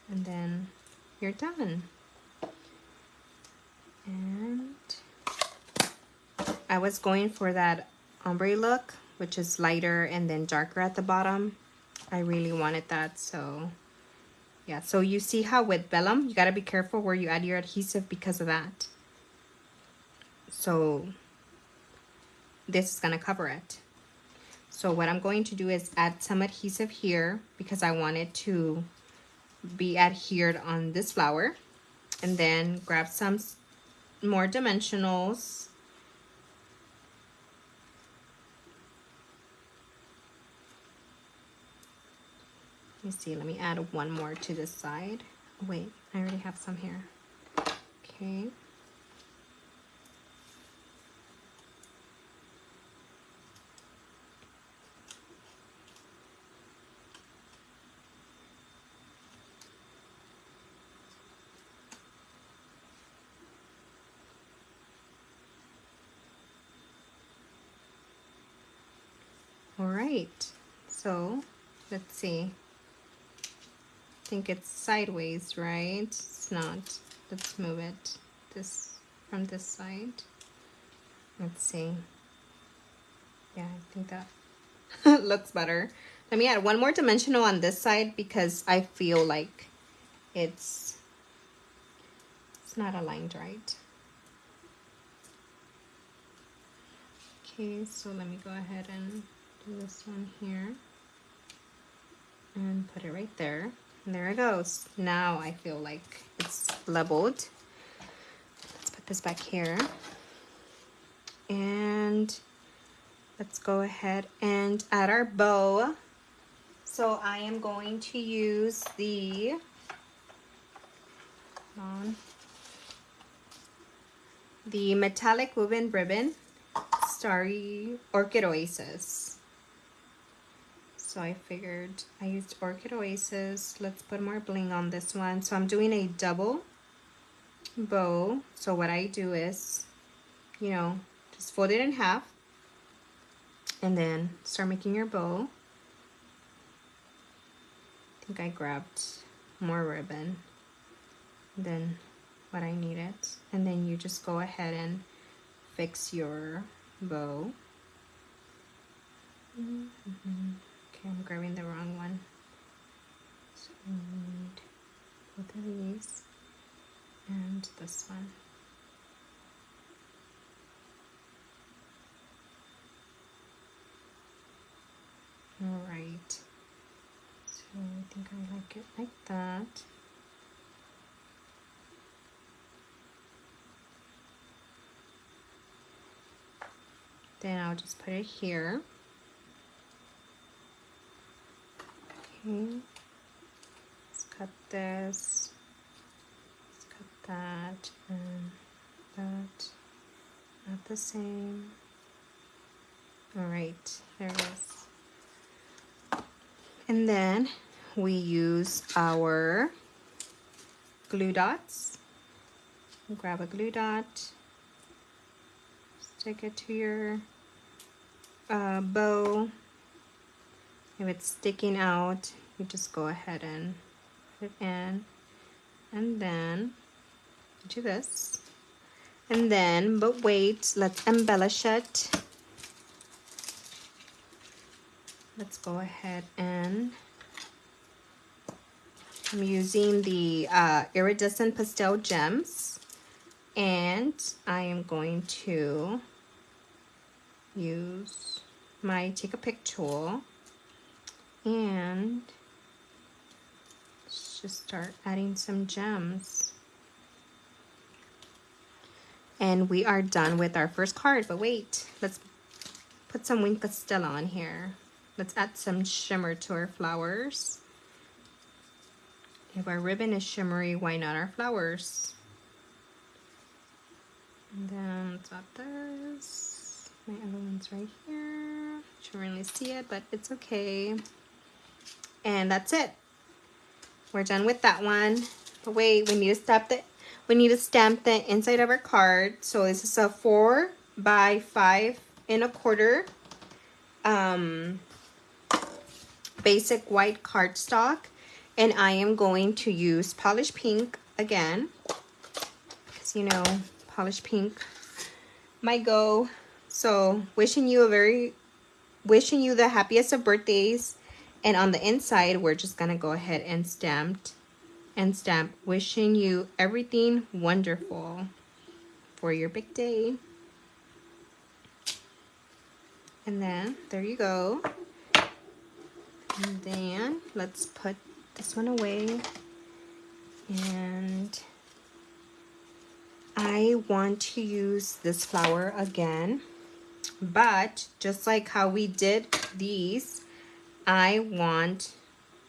And then you're done. And I was going for that ombre look, which is lighter and then darker at the bottom. I really wanted that, so yeah. So you see how with vellum, you gotta be careful where you add your adhesive because of that. So this is gonna cover it. So what I'm going to do is add some adhesive here because I want it to be adhered on this flower. And then grab some more dimensionals. Let me see, let me add one more to this side. Wait, I already have some here. Okay. All right, so let's see. I think it's sideways, right? It's not. Let's move it from this side. Let's see. Yeah, I think that looks better. Let me add one more dimensional on this side because I feel like it's not aligned right. Okay, so let me go ahead and do this one here and put it right there. And there it goes. Now I feel like it's leveled. Let's put this back here. And let's go ahead and add our bow. So I am going to use the metallic woven ribbon Starry Orchid Oasis. So I figured I used Orchid Oasis. Let's put more bling on this one. So I'm doing a double bow. So what I do is, you know, just fold it in half and then start making your bow. I think I grabbed more ribbon than what I needed. And then you just go ahead and fix your bow. Okay, I'm grabbing the wrong one. So we need both of these and this one. All right. So I think I like it like that. Then I'll just put it here. Okay. Let's cut this. Let's cut that and that. Not the same. All right, there it is. And then we use our glue dots. Grab a glue dot, stick it to your bow. If it's sticking out, you just go ahead and put it in, and then do this. And then, but wait, let's embellish it. Let's go ahead and I'm using the Iridescent Pastel Gems, and I am going to use my Take a Pic tool and let's just start adding some gems. And we are done with our first card, but wait, let's put some winged pastel on here. Let's add some shimmer to our flowers. If our ribbon is shimmery, why not our flowers? And then let's add this. My other one's right here. Can't really see it, but it's okay. And that's it. We're done with that one. But wait, we need to stamp the inside of our card. So this is a 4 by 5 1/4 basic white cardstock, and I am going to use polished pink again, because you know polished pink might go. So wishing you the happiest of birthdays, and on the inside we're just gonna go ahead and stamp wishing you everything wonderful for your big day. And then there you go. And then let's put this one away, and I want to use this flower again, but just like how we did these, I want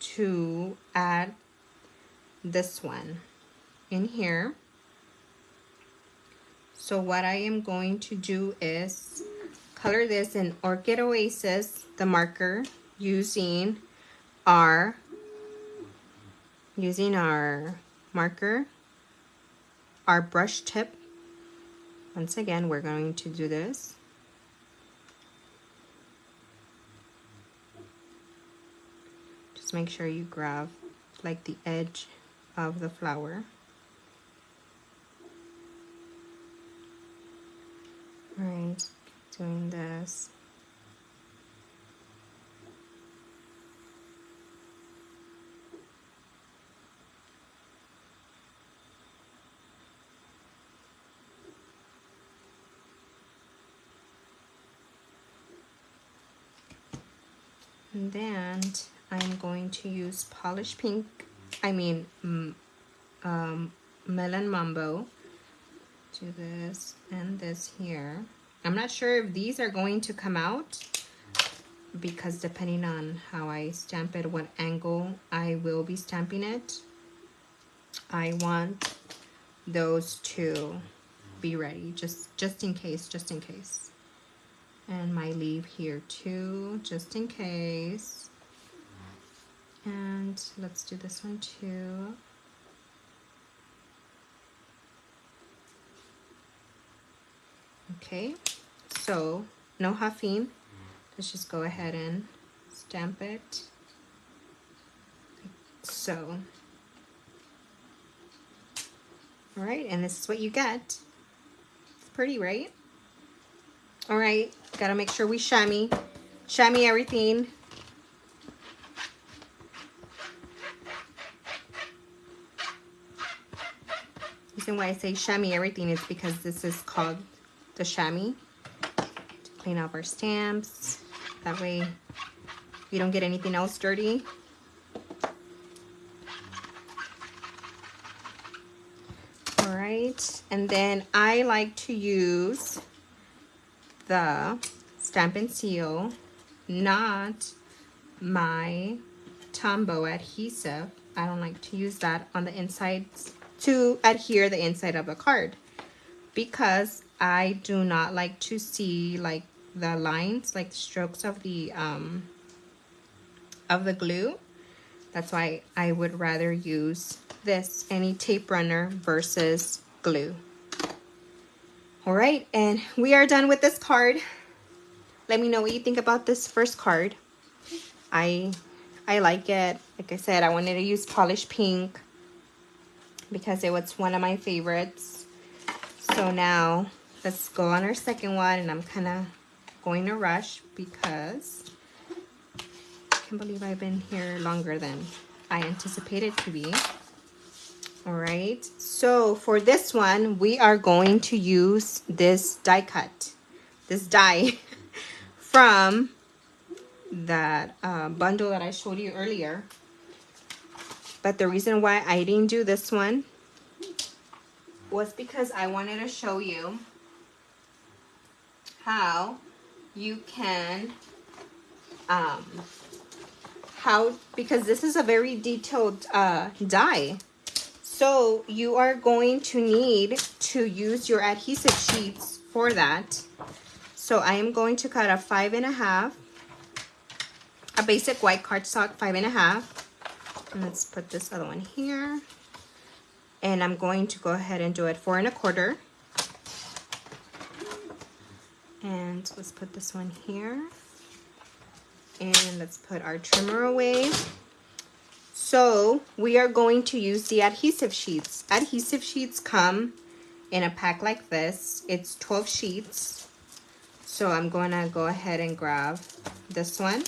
to add this one in here. So what I am going to do is color this in Orchid Oasis, the marker, using our marker, our brush tip. Once again, we're going to do this. Just make sure you grab like the edge of the flower. All right, doing this. And then I'm going to use polished pink, Melon Mambo. Do this and this here. I'm not sure if these are going to come out, because depending on how I stamp it, what angle I will be stamping it, I want those to be ready, just in case. And my leaf here too, just in case. And let's do this one too. Okay, so no huffing. Let's just go ahead and stamp it like so. All right, and this is what you get. It's pretty, right? All right, gotta make sure we shammy everything. The reason why I say shammy everything is because this is called the shammy, to clean up our stamps. That way we don't get anything else dirty. All right, and then I like to use the Stampin' Seal, not my Tombow adhesive. I don't like to use that on the inside to adhere the inside of the card, because I do not like to see like the lines, like the strokes of the glue. That's why I would rather use this, any tape runner versus glue. All right, and we are done with this card. Let me know what you think about this first card. I like it. Like I said, I wanted to use polished pink because it was one of my favorites. So now let's go on our second one, and I'm kind of going to rush because I can't believe I've been here longer than I anticipated to be. All right, so for this one, we are going to use this die cut, this die from that bundle that I showed you earlier. But the reason why I didn't do this one was because I wanted to show you how you can, because this is a very detailed die. So you are going to need to use your adhesive sheets for that. So I am going to cut a 5.5, a basic white cardstock 5.5. And let's put this other one here. And I'm going to go ahead and do it 4.25. And let's put this one here. And let's put our trimmer away. So we are going to use the adhesive sheets. Adhesive sheets come in a pack like this. It's 12 sheets. So I'm going to go ahead and grab this one.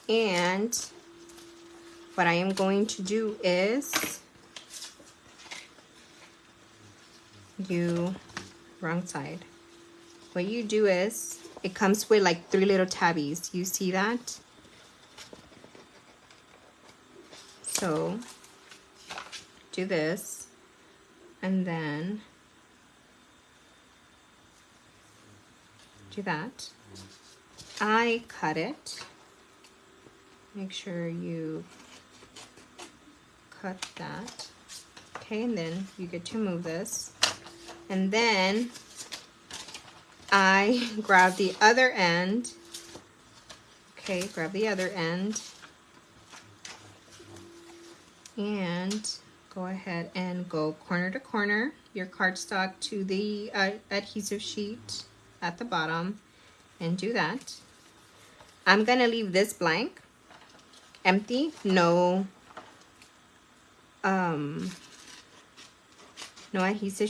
And what I am going to do is wrong side. What you do is, it comes with like 3 little tabbies. You see that? So do this, and then do that. I cut it. Make sure you cut that. Okay, and then you get to move this. And then I grab the other end. Okay, grab the other end. And go ahead and go corner to corner, your cardstock to the adhesive sheet at the bottom, and do that. I'm gonna leave this blank, empty, no adhesive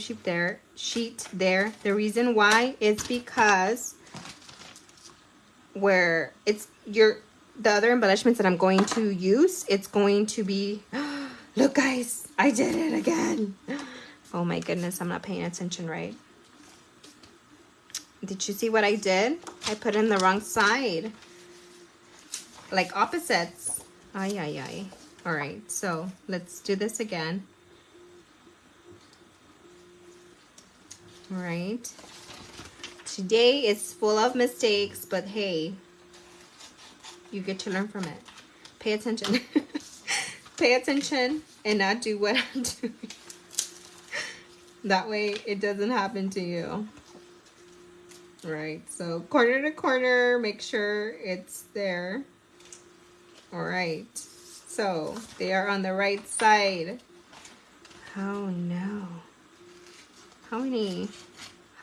sheet there. The reason why is because where it's the other embellishments that I'm going to use, it's going to be, look guys, I did it again. Oh my goodness, I'm not paying attention, right? Did you see what I did? I put in the wrong side, like opposites. Ay, ay, ay. All right, so let's do this again. All right. Today is full of mistakes, but hey, you get to learn from it. Pay attention. Pay attention and not do what I'm doing. That way it doesn't happen to you. Right, so corner to corner, make sure it's there. All right, so they are on the right side. Oh no. How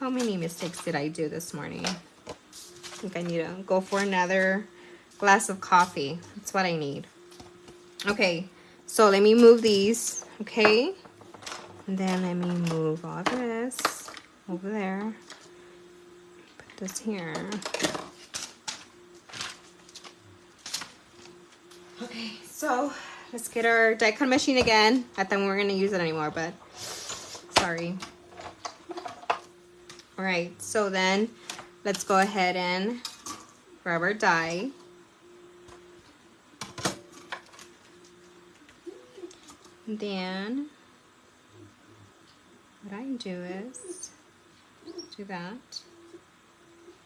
many mistakes did I do this morning? I think I need to go for another glass of coffee. That's what I need. Okay, so let me move these, okay? And then let me move all this over there. Put this here. Okay, so let's get our die cut machine again. I thought we weren't gonna use it anymore, but sorry. All right, so then let's go ahead and grab our die. Then what I do is do that.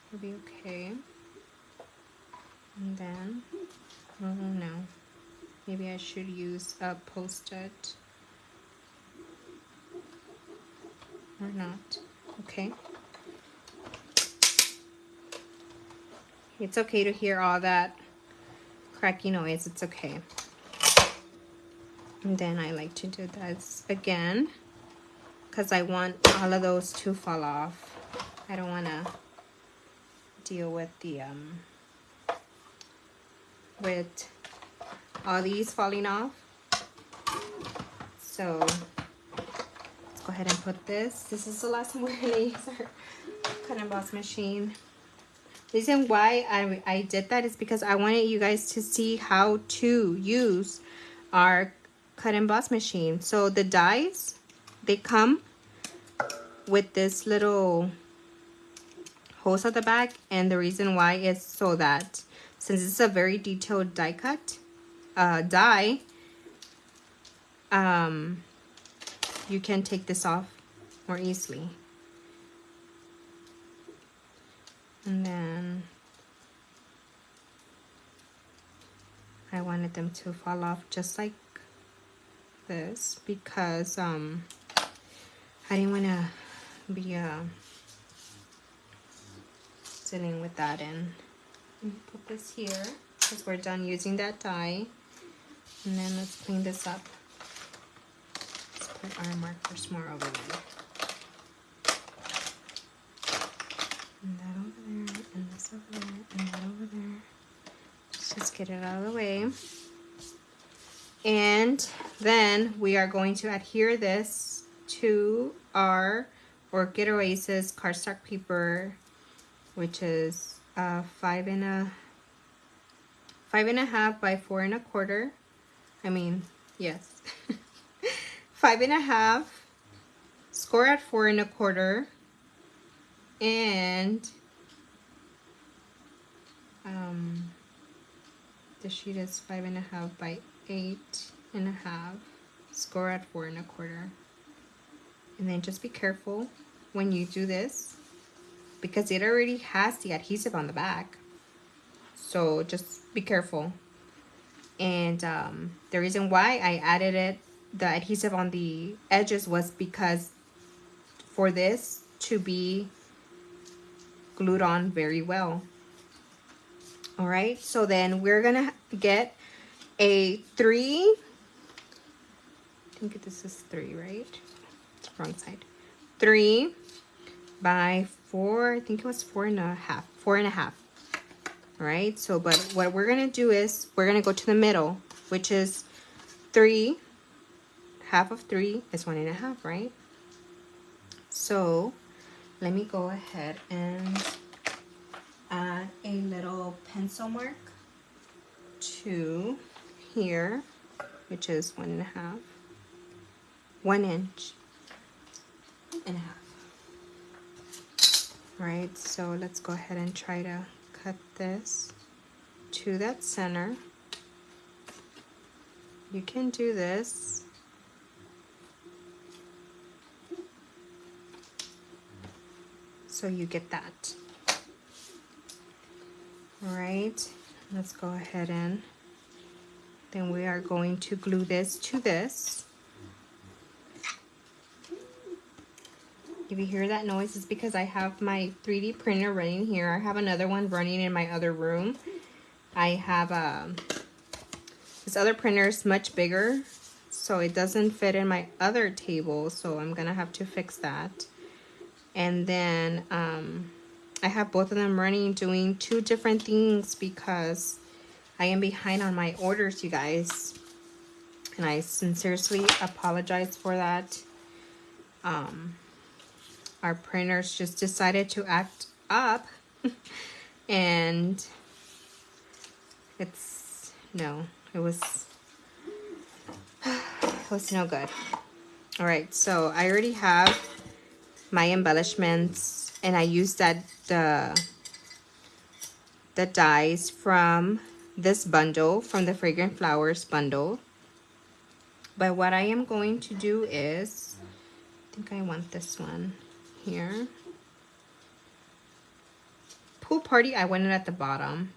It'll be okay. And then, I don't know, maybe I should use a Post-it or not. Okay. It's okay to hear all that cracky noise. It's okay. And then I like to do this again because I want all of those to fall off. I don't want to deal with the with all these falling off. So let's go ahead and put this. This is the last time we're gonna use our cut emboss machine. The reason why I did that is because I wanted you guys to see how to use our cut emboss machine. So the dies, they come with this little hose at the back, and the reason why is so that since it's a very detailed die cut die, you can take this off more easily. And then I wanted them to fall off just like this because I didn't want to be dealing with that. And put this here because we're done using that die. And then let's clean this up. Let's put our markers more over there. And that over there, and this over there, and that over there. Let's just get it out of the way. And then we are going to adhere this to our Orchid Oasis cardstock paper, which is 5.5 by 4 1/4. I mean, yes, 5.5. Score at 4 1/4. And the sheet is 5.5 by 8.5. Score at 4 1/4. And then just be careful when you do this because it already has the adhesive on the back. So just be careful. And the reason why I added the adhesive on the edges was because for this to be glued on very well. All right, so then we're gonna get a 3, I think this is 3, right? Wrong side. 3 by 4, I think it was 4.5. 4.5. All right, so but what we're gonna do is we're gonna go to the middle, which is 3. Half of 3 is 1.5, right? So let me go ahead and add a little pencil mark to here, which is 1.5, 1 inch and a half. All right, so let's go ahead and try to cut this to that center. You can do this. So you get that. All right, let's go ahead and then we are going to glue this to this. If you hear that noise, it's because I have my 3D printer running here. I have another one running in my other room. I have this other printer is much bigger, so it doesn't fit in my other table, so I'm gonna have to fix that. And then I have both of them running, doing 2 different things because I am behind on my orders, you guys. And I sincerely apologize for that. Our printers just decided to act up. And it was no good. All right, so I already have my embellishments, and I used the dies from this bundle, from the Fragrant Flowers bundle. But what I am going to do is, I think I want this one here. Pool Party, I want it at the bottom.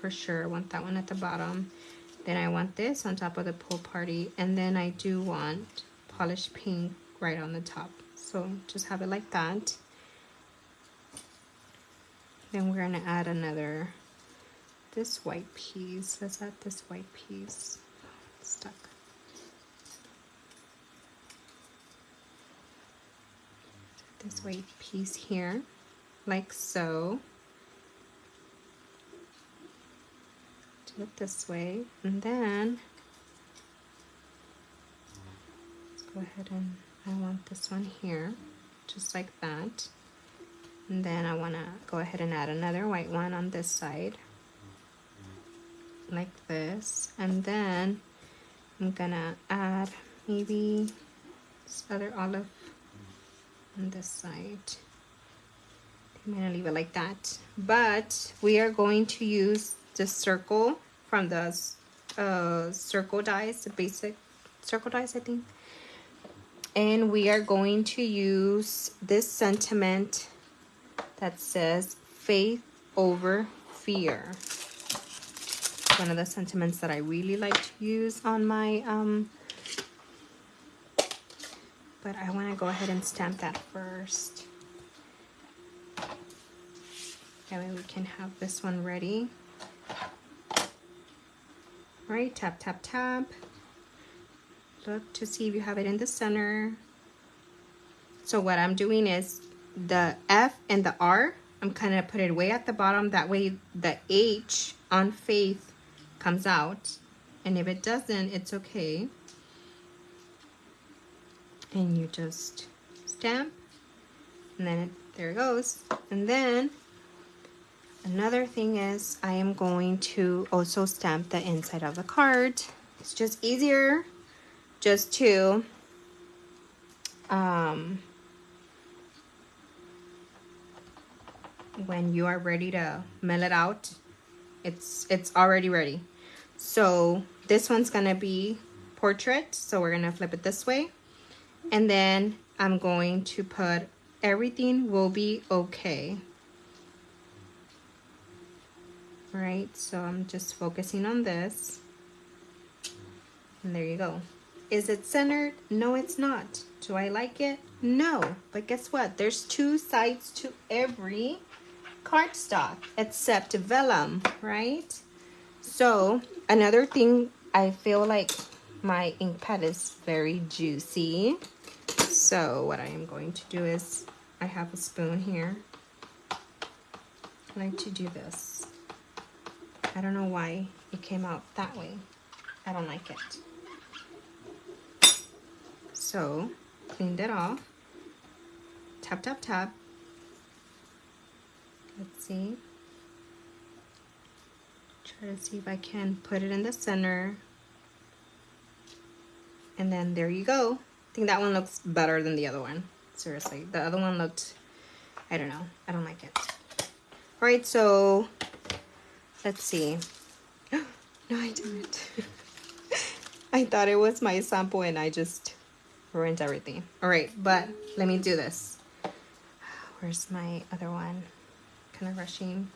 for sure. I want that one at the bottom. Then I want this on top of the pool party. And then I do want polished pink right on the top. So just have it like that. Then we're gonna add another, this white piece. Let's add this white piece. Oh, it's stuck. This white piece here, like so. Do it this way, and then let's go ahead and I want this one here, just like that. And then I want to go ahead and add another white one on this side, like this. And then I'm gonna add maybe this other olive on this side. I'm gonna leave it like that. But we are going to use the circle from the circle dies, the basic circle dies, I think. And we are going to use this sentiment that says faith over fear. One of the sentiments that I really like to use on my but I want to go ahead and stamp that first. That way we can have this one ready. All right, tap, tap, tap. Look to see if you have it in the center. So what I'm doing is the F and the R, I'm kind of put it way at the bottom. That way the H on faith comes out. And if it doesn't, it's okay. And you just stamp, and then there it goes. And then another thing is I am going to also stamp the inside of the card. It's just easier just to when you are ready to mail it out, it's already ready. So this one's gonna be portrait, so we're gonna flip it this way. And then I'm going to put everything will be okay. All right, so I'm just focusing on this. And there you go. Is it centered? No, it's not. Do I like it? No. But guess what? There's two sides to every cardstock except vellum, right? So another thing, I feel like my ink pad is very juicy. So what I am going to do is, I have a spoon here. I like to do this. I don't know why it came out that way. I don't like it. So, cleaned it off. Tap, tap, tap. Let's see. Try to see if I can put it in the center. And then there you go. I think that one looks better than the other one. Seriously, the other one looked, I don't know. I don't like it. All right, so let's see. No, I didn't. I thought it was my sample and I just ruined everything. All right, but let me do this. Where's my other one? Kind of rushing.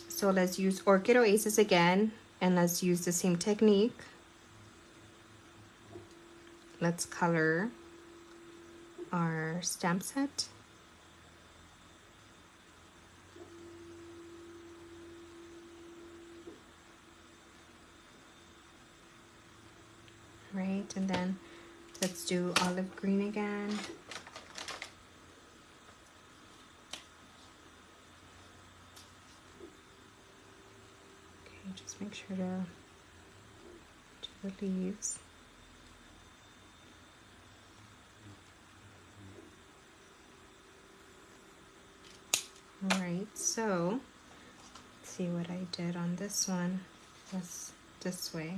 So let's use Orchid Oasis again, and let's use the same technique. Let's color our stamp set. Right, and then let's do olive green again. Okay, just make sure to do the leaves. All right, so let's see what I did on this one. Was this way.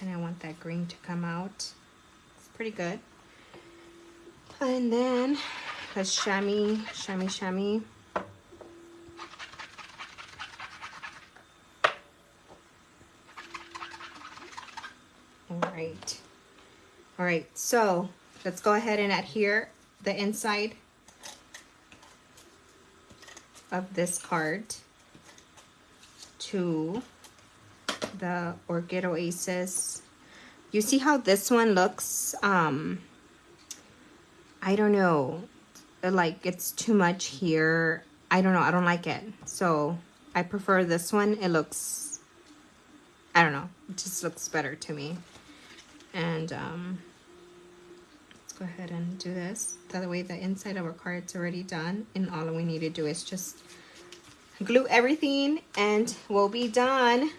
And I want that green to come out. It's pretty good. And then let's shammy. All right, so let's go ahead and adhere the inside of this card to the Orchid Oasis. You see how this one looks, I don't know, like it's too much here. I don't know, I don't like it. So I prefer this one. It looks, I don't know, it just looks better to me. And let's go ahead and do this. That way the inside of our card's already done, and all we need to do is just glue everything and we'll be done.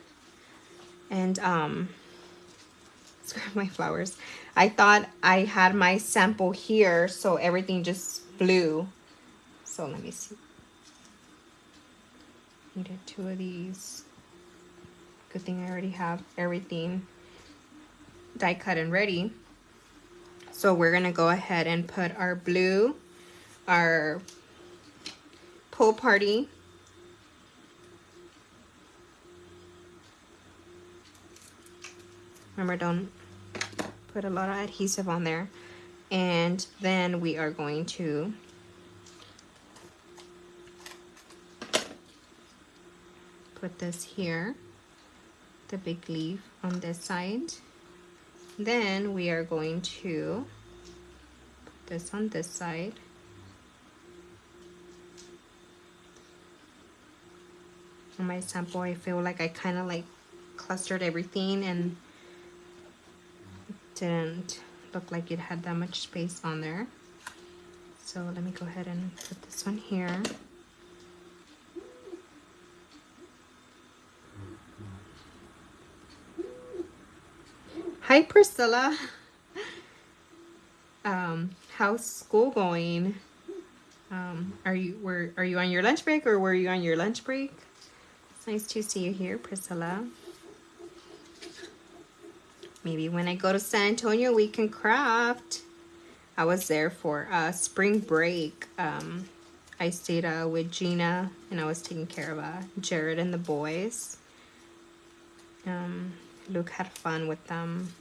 And let's grab my flowers. I thought I had my sample here, so everything just flew. So let me see. Needed 2 of these. Good thing I already have everything die cut and ready. So we're gonna go ahead and put our blue, our Pool Party, remember, don't put a lot of adhesive on there. And then we are going to put this here, the big leaf on this side. Then we are going to put this on this side. On my sample, I feel like I kind of like clustered everything and didn't look like it had that much space on there. So let me go ahead and put this one here. Hi Priscilla. How's school going? Are you on your lunch break, or were you on your lunch break? It's nice to see you here, Priscilla. Maybe when I go to San Antonio, we can craft. I was there for spring break. I stayed with Gina, and I was taking care of Jared and the boys. Luke had fun with them.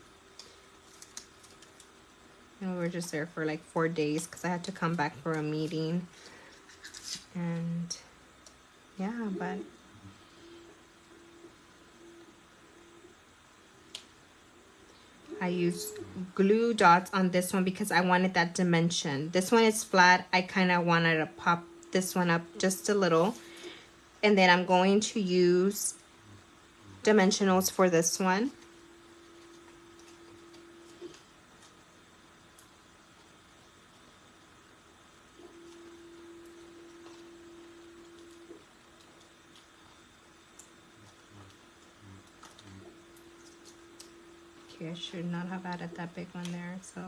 And we were just there for like 4 days because I had to come back for a meeting. And yeah, but I used glue dots on this one because I wanted that dimension. This one is flat. I kind of wanted to pop this one up just a little. And then I'm going to use dimensionals for this one. Okay, I should not have added that big one there, so.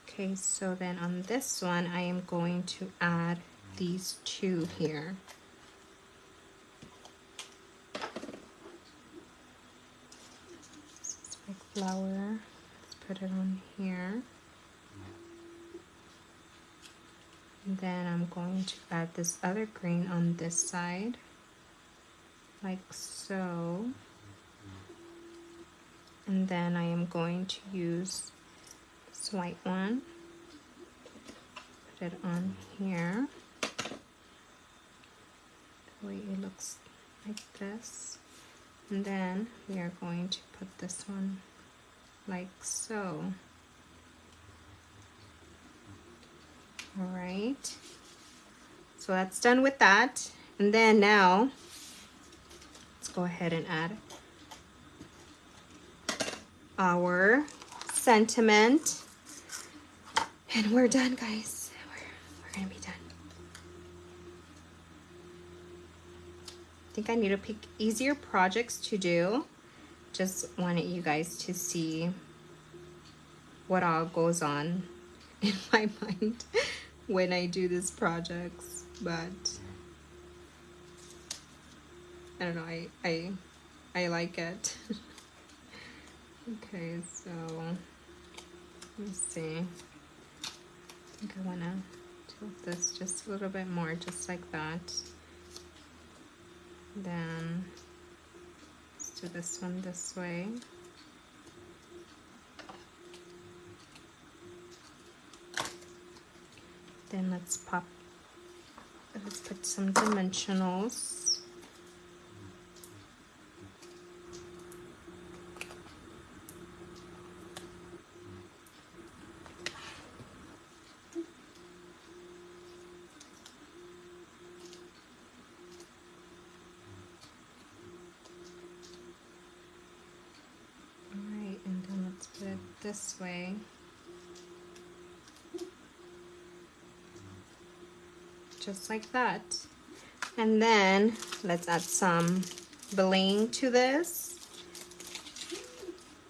Okay, so then on this one, I am going to add these 2 here. This is my flower. Let's put it on here. And then I'm going to add this other green on this side, like so. And then I am going to use this white one, put it on here. The way it looks like this. And then we are going to put this one like so. All right, so that's done with that. And then now, let's go ahead and add our sentiment. And we're done, guys. We're gonna be done. I think I need to pick easier projects to do. Just wanted you guys to see what all goes on in my mind when I do these projects, but I don't know, I like it. Okay, so let me see. I think I wanna tilt this just a little bit more, just like that. Then let's do this one this way. then let's put some dimensionals. Alright, and then let's put it this way. Just like that. And then let's add some bling to this.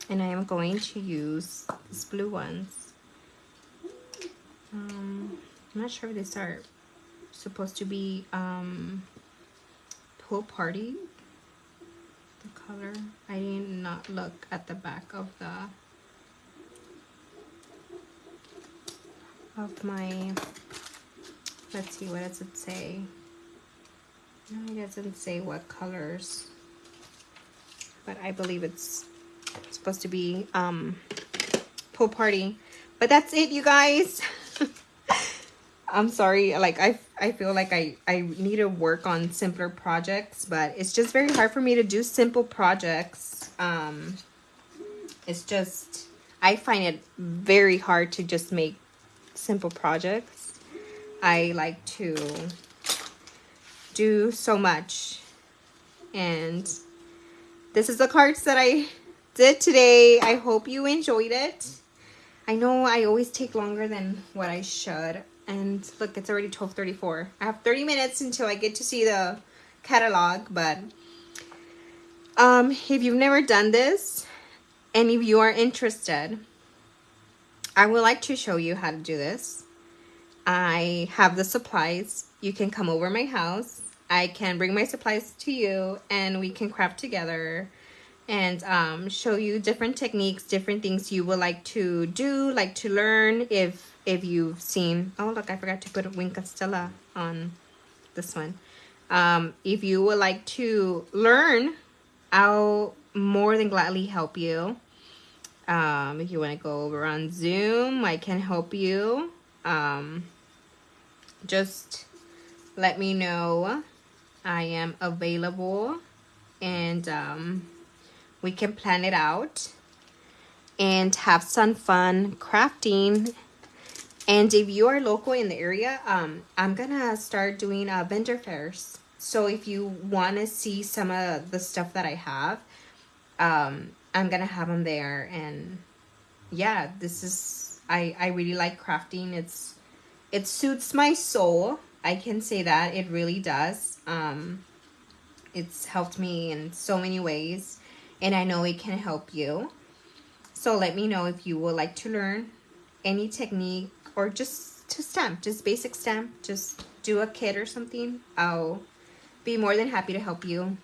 And I am going to use these blue ones. I'm not sure if these are supposed to be pool party. The color. I did not look at the back of my, let's see, what does it say? No, it doesn't say what colors, but I believe it's supposed to be pool party. But that's it, you guys. I'm sorry, like I feel like I need to work on simpler projects, but it's just very hard for me to do simple projects. It's just, I find it very hard to just make simple projects. I like to do so much, and this is the cards that I did today. I hope you enjoyed it. I know I always take longer than what I should, and look, it's already 12:34. I have 30 minutes until I get to see the catalog. But if you've never done this and if you are interested, I would like to show you how to do this. I have the supplies. You can come over my house. I can bring my supplies to you and we can craft together and show you different techniques, different things you would like to do, like to learn. If you've seen, oh look, I forgot to put a Wink of Stella on this one. If you would like to learn, I'll more than gladly help you. If you want to go over on Zoom, I can help you. Just let me know. I am available, and we can plan it out and have some fun crafting. And if you are local in the area, I'm gonna start doing vendor fairs. So if you want to see some of the stuff that I have, I'm gonna have them there. And yeah, this is, I really like crafting. It suits my soul. I can say that it really does. It's helped me in so many ways, and I know it can help you. So let me know if you would like to learn any technique, or just to stamp, just basic stamp, just do a kit or something. I'll be more than happy to help you.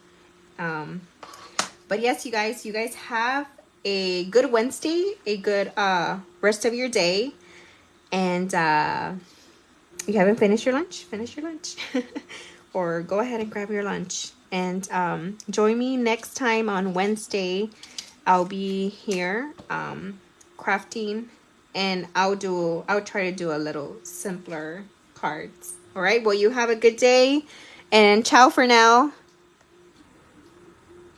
But yes, you guys have a good Wednesday, a good rest of your day. And you haven't finished your lunch, finish your lunch. Or go ahead and grab your lunch. And join me next time on Wednesday. I'll be here crafting, and I'll try to do a little simpler cards. All right, well, you have a good day, and ciao for now.